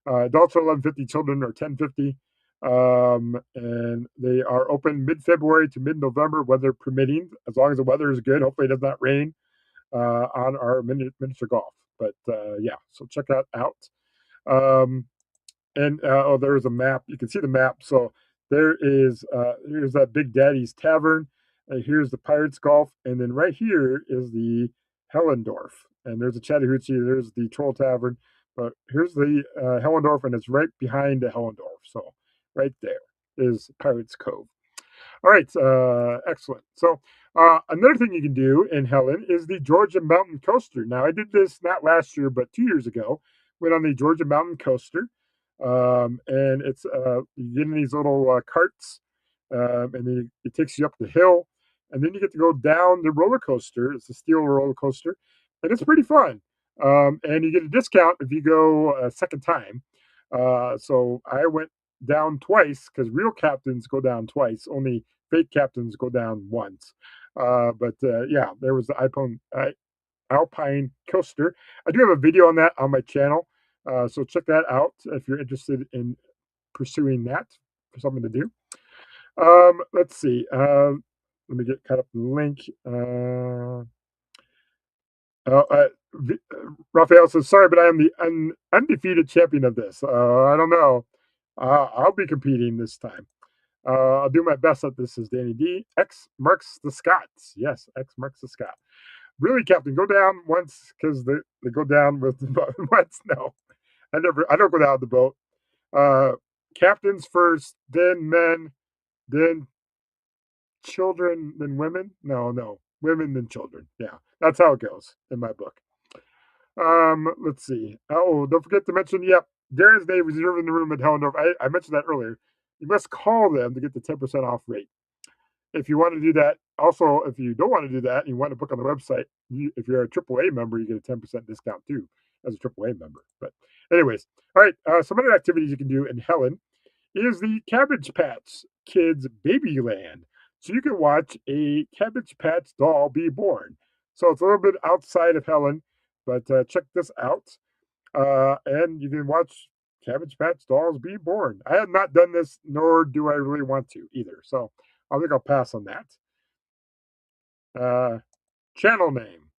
Speaker 4: adults are $11.50. Children are $10.50. And they are open mid-February to mid-November, weather permitting, as long as the weather is good. Hopefully, it does not rain on our miniature golf. But yeah, so check that out. And oh, there's a map. You can see the map. So here's that Big Daddy's Tavern. Here's the Pirates Golf, and then right here is the Hellendorf. And there's a Chattahoochee. There's the Troll Tavern. But here's the Hellendorf, and it's right behind the Hellendorf. So right there is Pirates Cove. All right, excellent. So another thing you can do in Helen is the Georgia Mountain Coaster. Now, I did this not last year, but 2 years ago. Went on the Georgia Mountain Coaster, and it's you get in these little carts, and then it takes you up the hill, and then you get to go down the roller coaster. It's a steel roller coaster, and it's pretty fun. And you get a discount if you go a second time. So I went down twice because real captains go down twice. Only fake captains go down once. But yeah, there was the Alpine coaster. I do have a video on that on my channel. So check that out if you're interested in pursuing that for something to do. Let's see. Let me get caught up in the link. Uh, uh, Raphael says, sorry, but I am the undefeated champion of this. I don't know. I'll be competing this time. I'll do my best at this, says Danny D. X marks the Scots. Yes, X marks the Scot. Really, Captain, go down once because they go down with the boat once. No, I don't go down the boat. Captains first, then men, then children, then women. No, women then children. Yeah, that's how it goes in my book. Let's see. Oh, don't forget to mention. Yep, Darren's Day reserving the room at Hellendorf. I mentioned that earlier. You must call them to get the 10% off rate. If you want to do that, also, if you don't want to do that and you want to book on the website, if you're a AAA member, you get a 10% discount too as a AAA member. But, anyways, all right. Some other activities you can do in Helen is the Cabbage Patch Kids Babyland. So you can watch a Cabbage Patch doll be born. So it's a little bit outside of Helen, but check this out. And you can watch Cabbage Patch dolls be born. I have not done this, nor do I really want to either. So I think I'll pass on that. Channel name.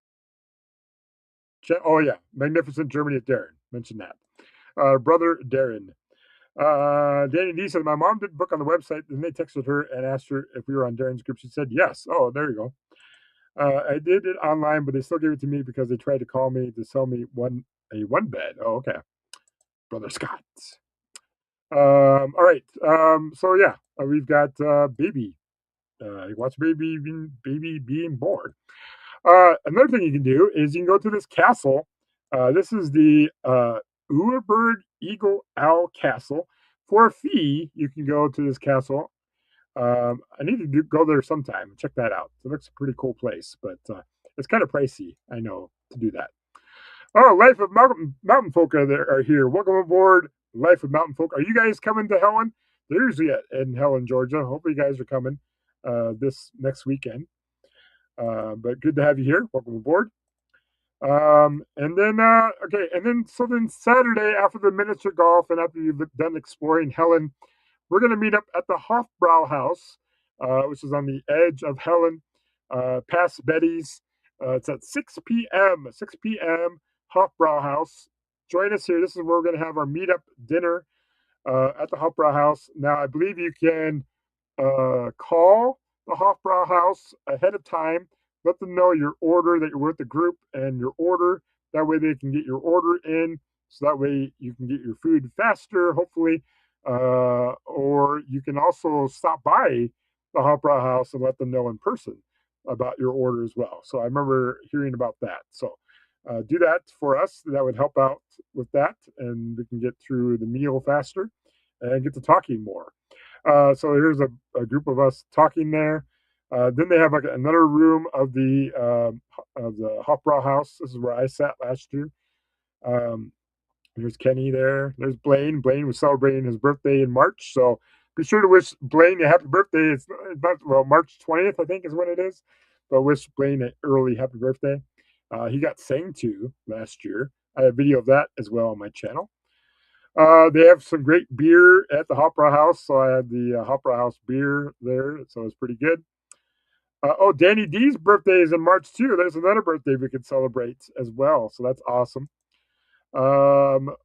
Speaker 4: Oh, yeah. Magnificent Germany at Darren. Mention that. Brother Darren. Danny D said, my mom did book on the website, and they texted her and asked her if we were on Darren's group. She said, yes. Oh, there you go. I did it online, but they still gave it to me because they tried to call me to sell me a one bed. Oh, okay. Brother Scott. All right. So yeah, we've got baby. Watch baby being born. Another thing you can do is you can go to this castle. This is the Uberberg Eagle Owl Castle. For a fee, you can go to this castle. I need to go there sometime and check that out. It looks a pretty cool place, but it's kind of pricey, I know, to do that. Oh, Life of Mountain Folk are here. Welcome aboard, Life of Mountain Folk. Are you guys coming to Helen? They're usually in Helen, Georgia. Hopefully, you guys are coming this next weekend. But good to have you here. Welcome aboard. And then okay, and then so then Saturday after the miniature golf and after you've done exploring Helen, we're going to meet up at the Hofbrau House, which is on the edge of Helen, past Betty's. It's at 6 p.m. 6 p.m. Hofbrau House. Join us here. This is where we're going to have our meetup dinner at the Hofbrau House. Now, I believe you can call the Hofbrau House ahead of time. Let them know your order, that you're with the group and your order. That way they can get your order in. So that way you can get your food faster, hopefully. Or you can also stop by the Hofbrau House and let them know in person about your order as well. So I remember hearing about that. So do that for us. That would help out with that. And we can get through the meal faster and get to talking more. So here's a group of us talking there. Then they have like another room of the Hofbrau House. This is where I sat last year. Um, there's Kenny there. There's Blaine. Blaine was celebrating his birthday in March, so be sure to wish Blaine a happy birthday. It's not well March 20th, I think, is when it is. But wish Blaine an early happy birthday. He got sang to last year. I have a video of that as well on my channel. They have some great beer at the Hofbrau House, so I had the Hofbrau House beer there, so it's pretty good. Oh, Danny D's birthday is in March too. There's another birthday we could celebrate as well, so that's awesome.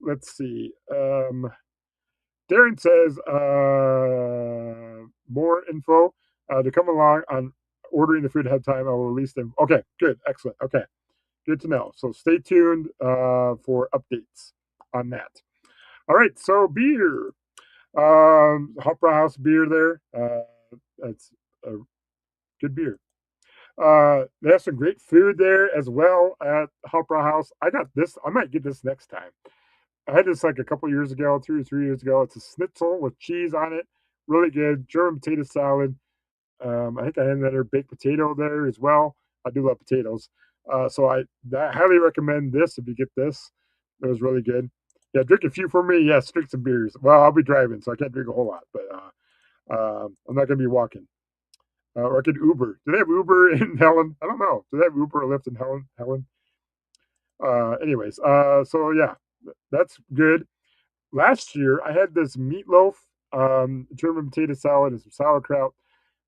Speaker 4: Let's see. Darren says more info to come along on ordering the food ahead of time. I will release them. Okay, good, excellent. Okay, good to know. So stay tuned for updates on that. All right, so beer. Hofbrau House beer there. That's a good beer. They have some great food there as well at Hofbrau House. I got this. I might get this next time. I had this like a couple years ago, 2 or 3 years ago. It's a schnitzel with cheese on it. Really good. German potato salad. I think I had another baked potato there as well. I do love potatoes. So I highly recommend this if you get this. It was really good. Yeah, drink a few for me. Yes, drink some beers. Well, I'll be driving, so I can't drink a whole lot, but I'm not going to be walking. Or I could Uber. Do they have Uber in Helen? I don't know. Do they have Uber or Lyft in Helen? Anyways, so yeah, that's good. Last year, I had this meatloaf, German potato salad, and some sauerkraut.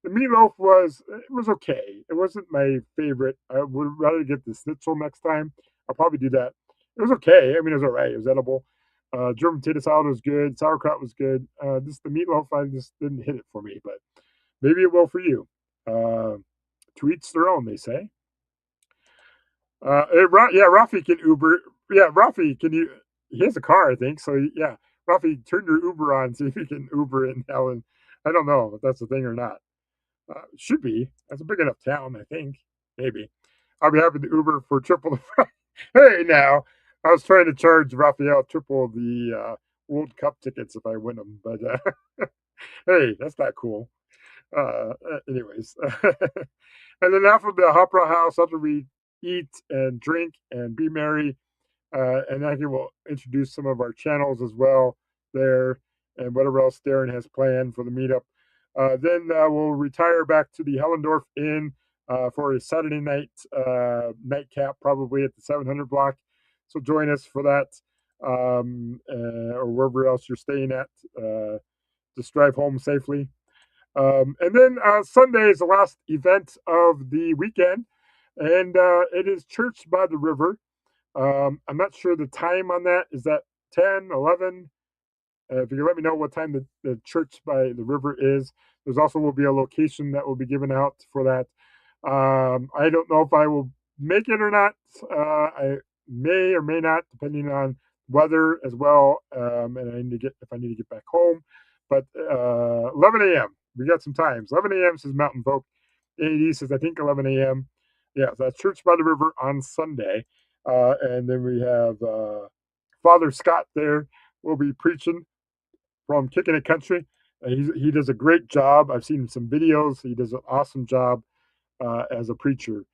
Speaker 4: The meatloaf was okay. It wasn't my favorite. I would rather get the schnitzel next time. I'll probably do that. It was okay. I mean, it was all right. It was edible. German potato salad was good. Sauerkraut was good. Just the meatloaf, I just didn't hit it for me, but maybe it will for you. Uh, to each their own, they say. Yeah, Rafi can Uber. Yeah, Rafi, can you? He has a car, I think. So yeah, Rafi, turn your Uber on. See if you can Uber in Helen. I don't know if that's a thing or not. Should be. That's a big enough town, I think. Maybe. I'll be happy to Uber for triple the price. Hey, now I was trying to charge Raphael triple the World Cup tickets if I win them, but hey, that's not cool. Anyways, and then after the Hofbrau House, after we eat and drink and be merry, and I think we'll introduce some of our channels as well there, and whatever else Darren has planned for the meetup. Then we'll retire back to the Hellendorf Inn for a Saturday night nightcap, probably at the 700 block. So join us for that, or wherever else you're staying at. Just drive home safely. And then Sunday is the last event of the weekend, and it is Church by the River. I'm not sure the time on that. Is that 10, 11? If you can let me know what time the Church by the River is. There's also will be a location that will be given out for that. I don't know if I will make it or not. I may or may not, depending on weather as well. And I need to get if I need to get back home. But 11 a.m. We got some times. 11 a.m. says Mountain Folk. AD says I think 11 a.m. Yeah, so that's Church by the River on Sunday. And then we have Father Scott there. Will be preaching from Kicking It Country. He does a great job. I've seen some videos. He does an awesome job as a preacher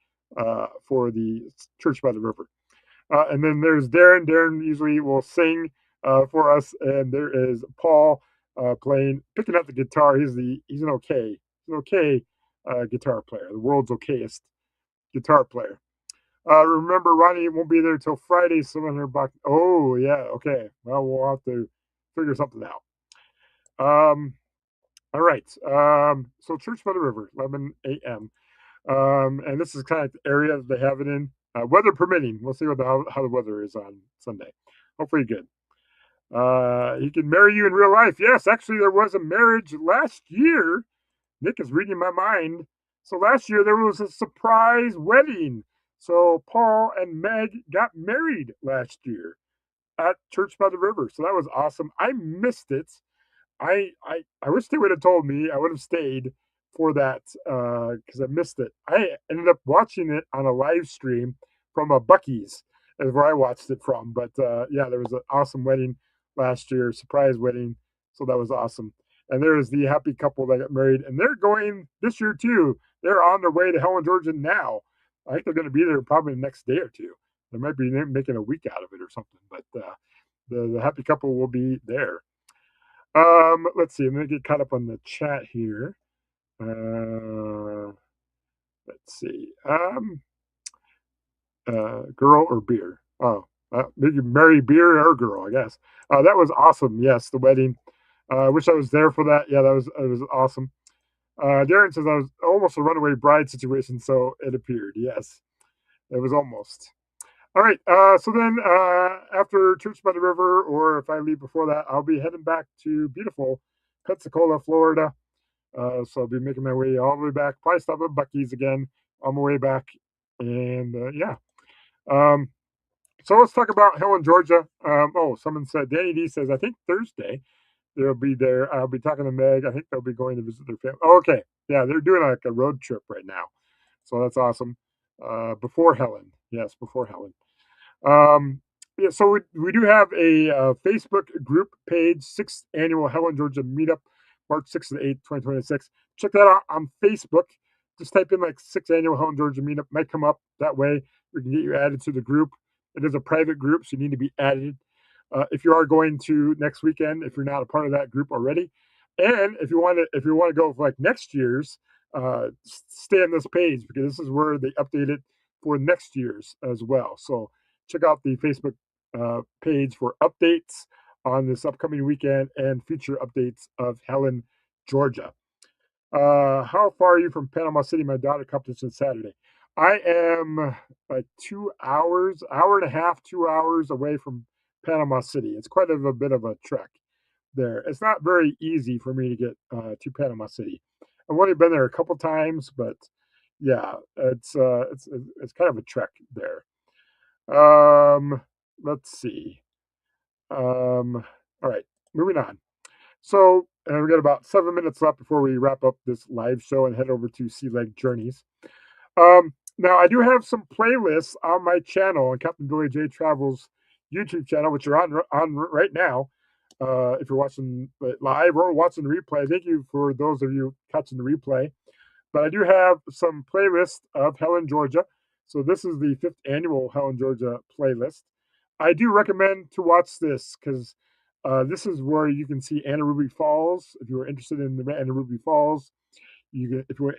Speaker 4: for the Church by the River. And then there's Darren. Darren usually will sing for us, and there is Paul picking up the guitar. He's an okay guitar player, the world's okayest guitar player. Remember, Ronnie won't be there till Friday. Someone her back. Oh yeah, okay. Well, we'll have to figure something out. All right. So Church by the River, 11 a.m. And this is kind of the area that they have it in. Weather permitting. We'll see how the weather is on Sunday. Hopefully good. He can marry you in real life. Yes, actually, there was a marriage last year. Nick is reading my mind. So last year there was a surprise wedding. So Paul and Meg got married last year at Church by the River. So that was awesome. I missed it. I wish they would have told me. I would have stayed for that because I missed it. I ended up watching it on a live stream from a Bucky's, is where I watched it from. But yeah, there was an awesome wedding last year, surprise wedding. So that was awesome. And there's the happy couple that got married, and they're going this year too. They're on their way to Helen, Georgia now. I think they're going to be there probably the next day or two. They might be making a week out of it or something. But the happy couple will be there. Let's see. I'm gonna get caught up on the chat here. Let's see. Girl or beer? Oh, maybe marry beer or girl, I guess. That was awesome. Yes, the wedding. I wish I was there for that. Yeah, it was awesome. Darren says I was almost a runaway bride situation, so it appeared. Yes, it was almost. All right. So then, after Church by the River, or if I leave before that, I'll be heading back to beautiful Pensacola, Florida. So I'll be making my way all the way back. Probably stop at Bucky's again on my way back. And yeah. So let's talk about Helen, Georgia. Someone said, Danny D says, I think Thursday they'll be there. I'll be talking to Meg. I think they'll be going to visit their family. Oh, okay. Yeah, they're doing like a road trip right now. So that's awesome. Before Helen. Yes, before Helen. Yeah, so we do have a Facebook group page, 6th Annual Helen, Georgia Meetup, March 6th to 8th, 2026. Check that out on Facebook. Just type in like 6th Annual Helen, Georgia Meetup. Might come up that way. We can get you added to the group. It is a private group, so you need to be added if you are going to next weekend, if you're not a part of that group already. And if you want to go for like next year's, stay on this page because this is where they update it for next year's as well. So check out the Facebook page for updates on this upcoming weekend and future updates of Helen, Georgia. How far are you from Panama City? My daughter comes on Saturday. I am like 2 hours, hour and a half, 2 hours away from Panama City. It's quite a bit of a trek there. It's not very easy for me to get to Panama City. I've only been there a couple times, but yeah, it's kind of a trek there. Let's see. All right, moving on. So, and we got about 7 minutes left before we wrap up this live show and head over to Sea Leg Journeys. Now, I do have some playlists on my channel, on Captain Billy J Travels YouTube channel, which are on right now. If you're watching it live or watching the replay, thank you for those of you catching the replay. But I do have some playlists of Helen, Georgia. So this is the 5th Annual Helen, Georgia playlist. I do recommend to watch this because this is where you can see Anna Ruby Falls. If you are interested in the Anna Ruby Falls, if you're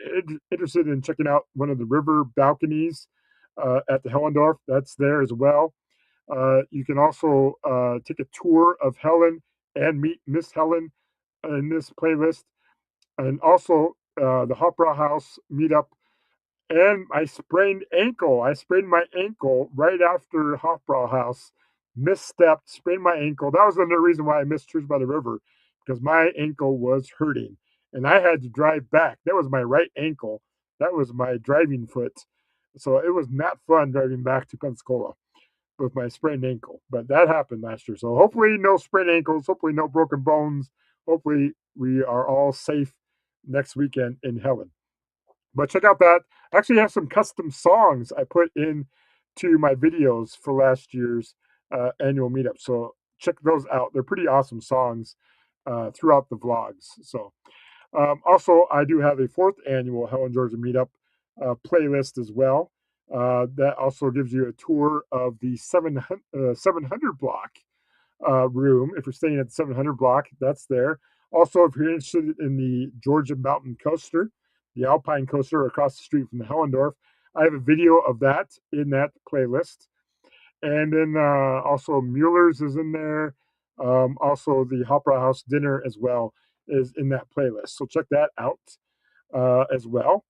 Speaker 4: interested in checking out one of the river balconies at the Hellendorf, that's there as well. You can also take a tour of Helen and meet Miss Helen in this playlist, and also the Hopra House meetup. And I sprained ankle. I sprained my ankle right after Hofbrau House. Misstepped, sprained my ankle. That was another reason why I missed Church by the River, because my ankle was hurting. And I had to drive back. That was my right ankle. That was my driving foot. So it was not fun driving back to Pensacola with my sprained ankle. But that happened last year. So hopefully no sprained ankles. Hopefully no broken bones. Hopefully we are all safe next weekend in Helen. But check out that. I actually have some custom songs I put in to my videos for last year's annual meetup. So check those out. They're pretty awesome songs throughout the vlogs. So also, I do have a 4th Annual Helen, Georgia meetup playlist as well. That also gives you a tour of the 700 block room. If you're staying at the 700 block, that's there. Also, if you're interested in the Georgia Mountain Coaster, the Alpine Coaster across the street from the Hellendorf, I have a video of that in that playlist. And then also Mueller's is in there. Also, the Opera House dinner as well is in that playlist. So check that out as well.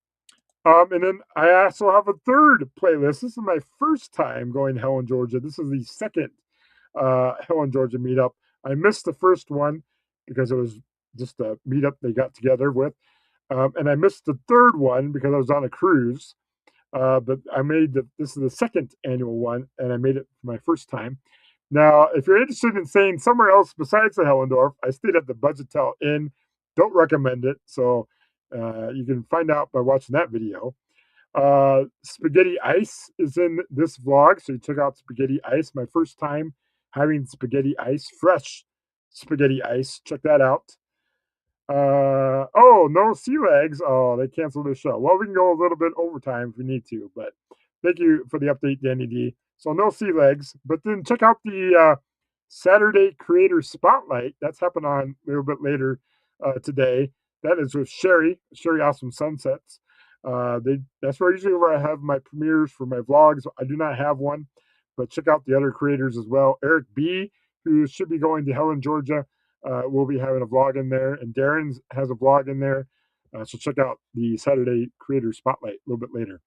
Speaker 4: And then I also have a third playlist. This is my first time going to Helen, Georgia. This is the second Helen, Georgia meetup. I missed the first one because it was just a meetup they got together with. And I missed the third one because I was on a cruise. But I made this is the second annual one, and I made it for my first time. Now, if you're interested in staying somewhere else besides the Hellendorf, I stayed at the Budgetel Inn. Don't recommend it. So you can find out by watching that video. Spaghetti Ice is in this vlog, so you check out Spaghetti Ice. My first time having spaghetti ice, fresh spaghetti ice. Check that out. Oh, no sea legs. Oh, they canceled the show. Well, we can go a little bit overtime if we need to, but thank you for the update, Danny D. So no sea legs, but then check out the Saturday Creator Spotlight. That's happened on a little bit later today. That is with Sherry Awesome Sunsets. That's usually where I have my premieres for my vlogs. I do not have one, but check out the other creators as well. Eric B, who should be going to Helen, Georgia, we'll be having a vlog in there, and Darren has a vlog in there. So check out the Saturday Creator Spotlight a little bit later.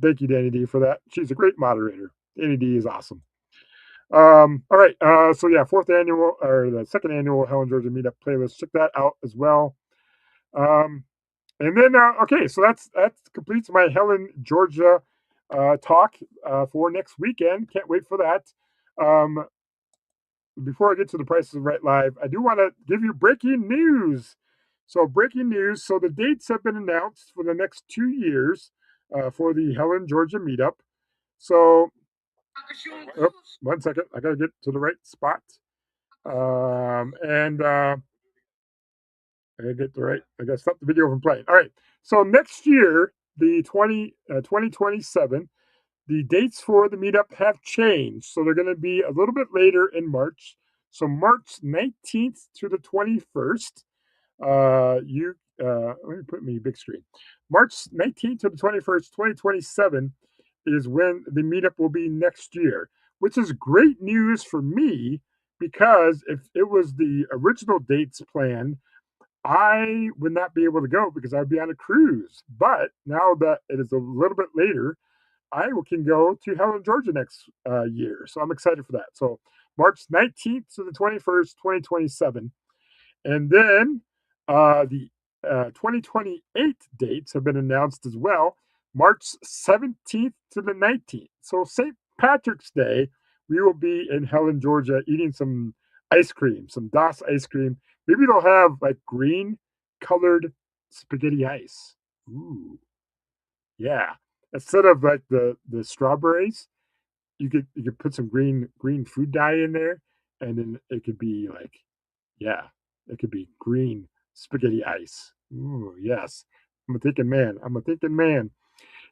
Speaker 4: Thank you, Danny D, for that. She's a great moderator. Danny D is awesome. All right. So yeah, fourth annual or the second annual Helen, Georgia meetup playlist. Check that out as well. And then okay, so that completes my Helen, Georgia talk for next weekend. Can't wait for that. Before I get to the Prices Right Live, I do want to give you breaking news. So, breaking news. So, the dates have been announced for the next 2 years for the Helen, Georgia meetup. So, oh, 1 second. I got to get to the right spot. And I got to get the right, I got to stop the video from playing. All right. So, next year, the 2027, the dates for the meetup have changed. So they're going to be a little bit later in March. So March 19th to the 21st. Let me put me big screen. March 19th to the 21st, 2027 is when the meetup will be next year, which is great news for me because if it was the original dates planned, I would not be able to go because I'd be on a cruise. But now that it is a little bit later, I can go to Helen, Georgia next year. So I'm excited for that. So March 19th to the 21st, 2027. And then the 2028 dates have been announced as well. March 17th to the 19th. So St. Patrick's Day, we will be in Helen, Georgia, eating some ice cream, some DOS ice cream. Maybe they'll have like green colored spaghetti ice. Ooh, yeah. Instead of like the strawberries, you could put some green food dye in there, and then it could be like, yeah, it could be green spaghetti ice. Ooh, yes. I'm a thinking man. I'm a thinking man.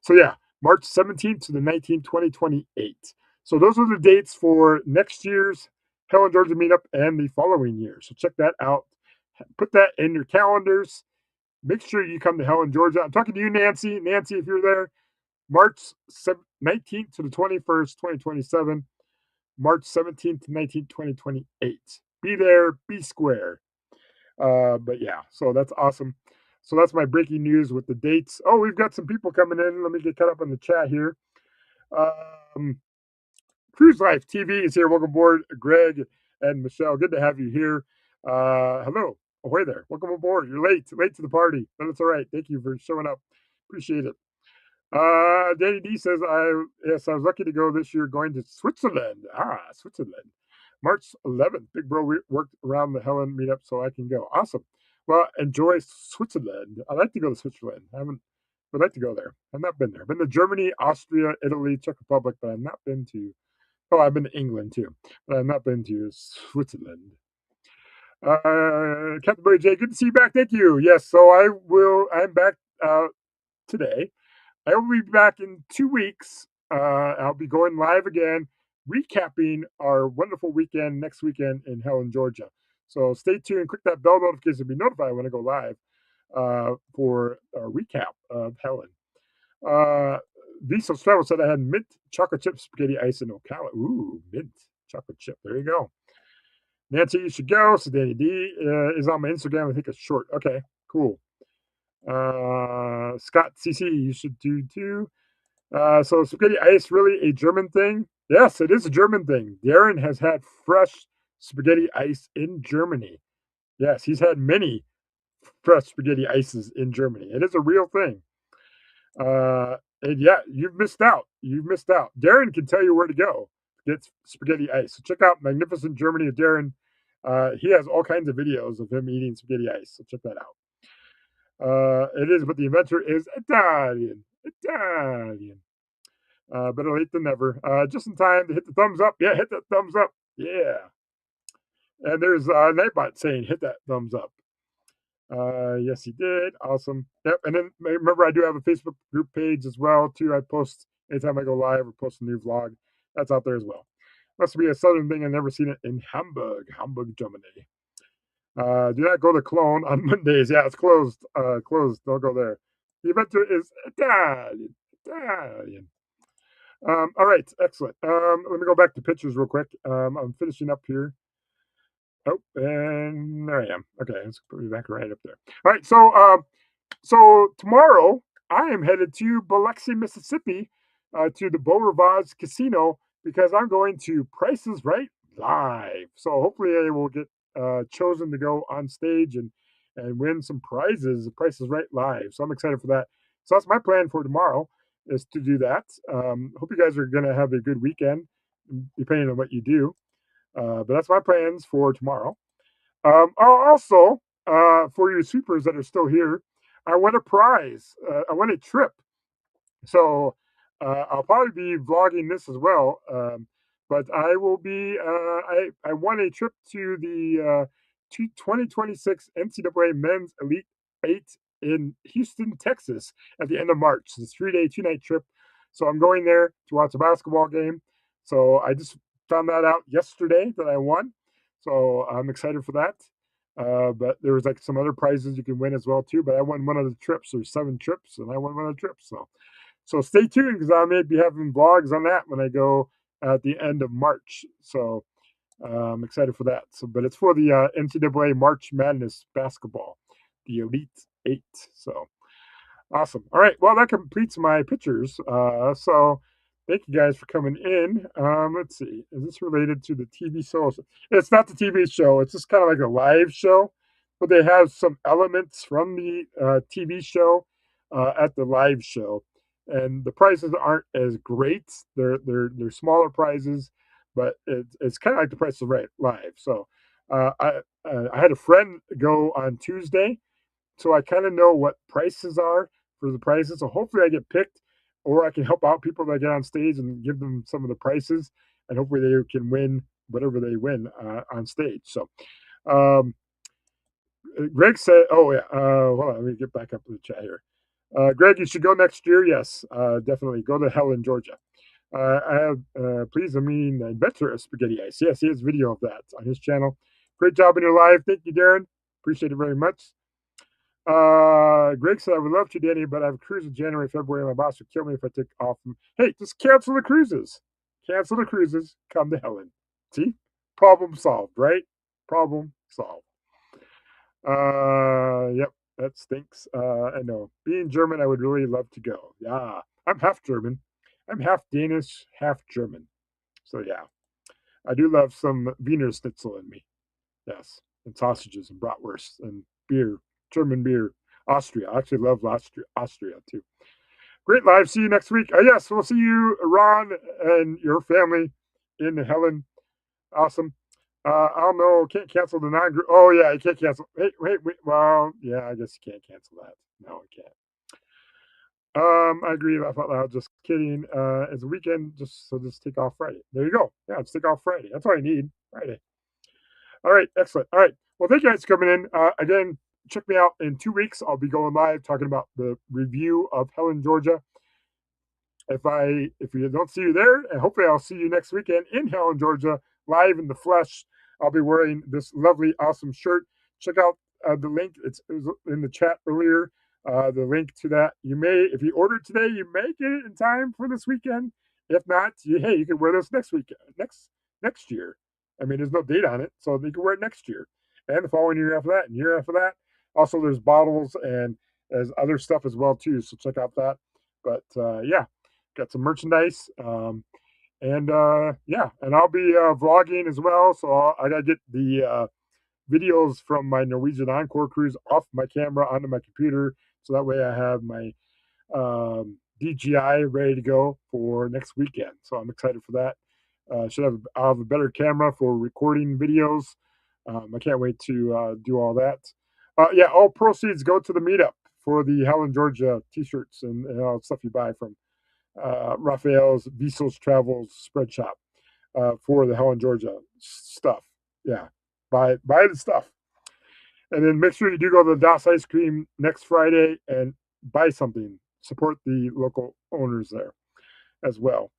Speaker 4: So yeah, March 17th to the 19th, 2028. So those are the dates for next year's Helen, Georgia meetup and the following year. So check that out. Put that in your calendars. Make sure you come to Helen, Georgia. I'm talking to you, Nancy. Nancy, if you're there, March 19th to the 21st, 2027. March 17th to 19th, 2028. Be there, be square. But yeah, so that's awesome. So that's my breaking news with the dates. Oh, we've got some people coming in. Let me get caught up on the chat here. Cruise Life TV is here. Welcome aboard, Greg and Michelle. Good to have you here. Hello. Ahoy there. Welcome aboard. You're late to the party, but it's all right. Thank you for showing up. Appreciate it. Danny D says, I was lucky to go this year going to Switzerland. Switzerland. March 11th. Big Bro worked around the Helen meetup so I can go. Awesome. Well, enjoy Switzerland. I'd like to go to Switzerland. Would like to go there. I've not been there. I've been to Germany, Austria, Italy, Czech Republic, but I've not been to, I've been to England too, but I've not been to Switzerland. Captain Boy J, good to see you back. Thank you. Yes, so I'm back today. I will be back in 2 weeks. I'll be going live again, recapping our wonderful weekend next weekend in Helen, Georgia. So stay tuned. Click that bell notification to be notified when I go live for a recap of Helen. Visa Travel said I had mint chocolate chip spaghetti ice in Ocala. Ooh, mint chocolate chip. There you go. Nancy, you should go. So Danny D is on my Instagram. I think it's short. Okay, cool. Scott CC, you should do too. So spaghetti ice really a German thing? Yes, it is a German thing. Darren has had fresh spaghetti ice in Germany. Yes, he's had many fresh spaghetti ices in Germany. It is a real thing. And yeah, you've missed out. You've missed out. Darren can tell you where to go to get spaghetti ice. So check out Magnificent Germany of Darren. He has all kinds of videos of him eating spaghetti ice. So check that out. It is, but the inventor is Italian. Italian. Better late than never. Just in time to hit the thumbs up. Yeah, hit that thumbs up. Yeah. And there's Nightbot saying, hit that thumbs up. Yes, he did. Awesome. Yep. And then remember, I do have a Facebook group page as well, too. I post anytime I go live or post a new vlog. That's out there as well. Must be a southern thing. I've never seen it in Hamburg, Germany. Do not go to Cologne on Mondays. Yeah, it's closed. Closed. Don't go there. The inventor is Italian. Italian. All right, excellent. Let me go back to pictures real quick. I'm finishing up here. Oh, and there I am. Okay, let's put me back right up there. All right, so tomorrow I am headed to Biloxi, Mississippi, to the Beau Rivage Casino because I'm going to Prices Right live. So hopefully I will get chosen to go on stage and win some prizes. Prices Right live. So I'm excited for that. So that's my plan for tomorrow is to do that. Hope you guys are going to have a good weekend, depending on what you do. But that's my plans for tomorrow. Also, for you sweepers that are still here, I won a prize. I won a trip. So I'll probably be vlogging this as well. But I will be. I won a trip to the 2026 NCAA Men's Elite Eight in Houston, Texas, at the end of March. It's a 3-day, 2-night trip. So I'm going there to watch a basketball game. So I just found that out yesterday that I won. So I'm excited for that. But there was like some other prizes you can win as well too. But I won one of the trips. There's 7 trips, and I won one of the trips. So stay tuned because I may be having vlogs on that when I go at the end of March. So I'm excited for that. So, but it's for the NCAA March Madness basketball, the Elite Eight. So awesome. All right. Well, that completes my pictures. So thank you guys for coming in. Let's see. Is this related to the TV show? It's not the TV show. It's just kind of like a live show, but they have some elements from the TV show at the live show. And the prizes aren't as great. They're smaller prizes, but it's kind of like the Price is Right live. So I had a friend go on Tuesday, so I kind of know what prices are for the prizes. So hopefully I get picked, or I can help out people that get on stage and give them some of the prices, and hopefully they can win whatever they win on stage. So Greg said, "Oh yeah, hold on, let me get back up to the chat here." Greg, you should go next year. Yes, definitely go to Helen, Georgia. I have please, I mean, the inventor of spaghetti ice. Yes, he has video of that on his channel. Great job in your live. Thank you, Darren. Appreciate it very much. Greg said, I would love to, Danny, but I have a cruise in January, February. My boss would kill me if I took off. Hey, just cancel the cruises. Cancel the cruises. Come to Helen. See? Problem solved, right? Problem solved. Yep, that stinks. I know. Being German, I would really love to go. Yeah, I'm half German. I'm half Danish, half German. So yeah, I do love some Wiener Schnitzel in me. Yes, and sausages and bratwurst and beer, German beer. Austria. I actually love Austria too. Great live. See you next week. Yes, we'll see you, Ron, and your family in Helen. Awesome. I don't know. Can't cancel the non-group. Oh yeah, you can't cancel. Wait. Well, yeah, I guess you can't cancel that. No, I can't. I agree. Laugh out loud. Just kidding. It's a weekend. Just take off Friday. There you go. Yeah, just take off Friday. That's all I need. Friday. All right. Excellent. All right. Well, thank you guys for coming in. Again, check me out in 2 weeks. I'll be going live talking about the review of Helen, Georgia. if we don't see you there, and hopefully I'll see you next weekend in Helen, Georgia, live in the flesh. I'll be wearing this lovely, awesome shirt. Check out the link. It was in the chat earlier. The link to that. You may, if you order today, you may get it in time for this weekend. If not, hey, you can wear this next weekend, next year. I mean, there's no date on it, so you can wear it next year and the following year after that, and year after that. Also, there's bottles and there's other stuff as well too. So check out that. But yeah, got some merchandise. And yeah, and I'll be vlogging as well. So I gotta get the videos from my Norwegian Encore cruise off my camera onto my computer, so that way I have my DJI ready to go for next weekend. So I'm excited for that. I'll have a better camera for recording videos. I can't wait to do all that. Yeah, all proceeds go to the meetup for the Helen, Georgia t-shirts and all the stuff you buy from Raphael's Vsauce Travels spread shop for the Helen, Georgia stuff. Yeah, buy the stuff. And then make sure you do go to the Das Ice Cream next Friday and buy something. Support the local owners there as well.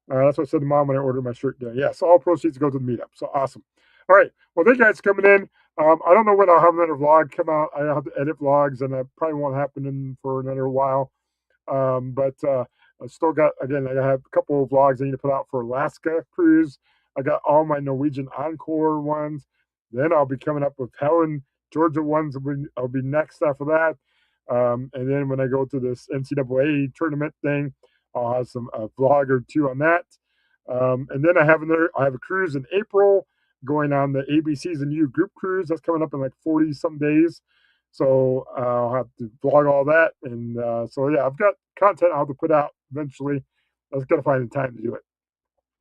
Speaker 4: That's what I said to Mom when I ordered my shirt there. Yeah, so all proceeds go to the meetup. So awesome. All right. Well, thank you guys coming in. I don't know when I'll have another vlog come out. I have to edit vlogs, and that probably won't happen for another while. But I still got, again, I have a couple of vlogs I need to put out for Alaska cruise. I got all my Norwegian Encore ones. Then I'll be coming up with Helen, Georgia ones. I'll be next after that. And then when I go to this NCAA tournament thing, I'll have some vlog or two on that. And then I have a cruise in April going on the ABC's and U group cruise. That's coming up in like 40 some days. So I'll have to vlog all that. And so, yeah, I've got content I'll have to put out eventually. I was going to find the time to do it.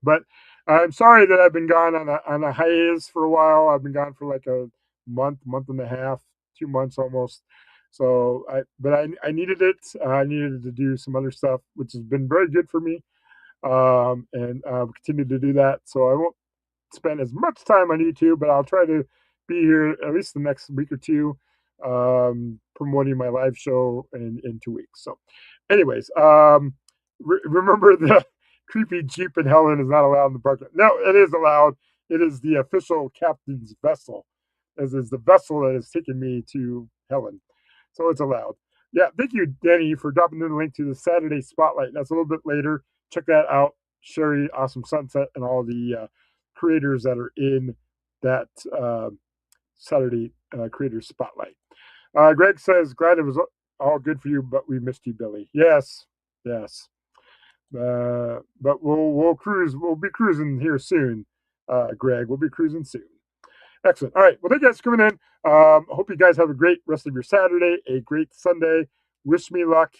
Speaker 4: But I'm sorry that I've been gone on a hiatus for a while. I've been gone for like a month and a half, 2 months almost. So I needed it. I needed to do some other stuff, which has been very good for me. And I'll continue to do that. So I won't spend as much time on YouTube, but I'll try to be here at least the next week or two, promoting my live show in 2 weeks. So, anyways, remember the creepy Jeep in Helen is not allowed in the parking lot. No, it is allowed. It is the official captain's vessel, as is the vessel that has taken me to Helen. So it's allowed. Yeah, thank you, Denny, for dropping in the link to the Saturday Spotlight. That's a little bit later. Check that out. Sherry, awesome sunset, and all the creators that are in that Saturday Creators Spotlight. Greg says, glad it was all good for you, but we missed you, Billy. Yes. But we'll cruise. We'll be cruising here soon, Greg. We'll be cruising soon. Excellent. All right. Well, thank you guys for coming in. Hope you guys have a great rest of your Saturday, a great Sunday. Wish me luck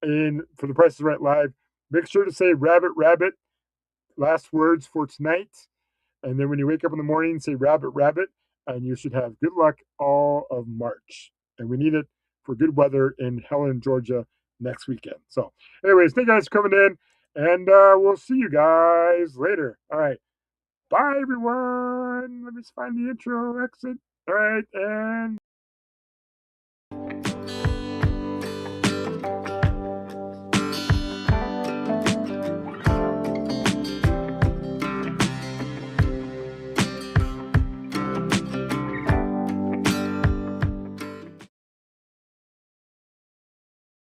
Speaker 4: for the Price is Right Live. Make sure to say rabbit, rabbit, last words for tonight. And then when you wake up in the morning, say rabbit, rabbit, and you should have good luck all of March. And we need it for good weather in Helen, Georgia next weekend. So, anyways, thank you guys for coming in, and we'll see you guys later. All right. Bye, everyone. Let me find the intro exit. All right, and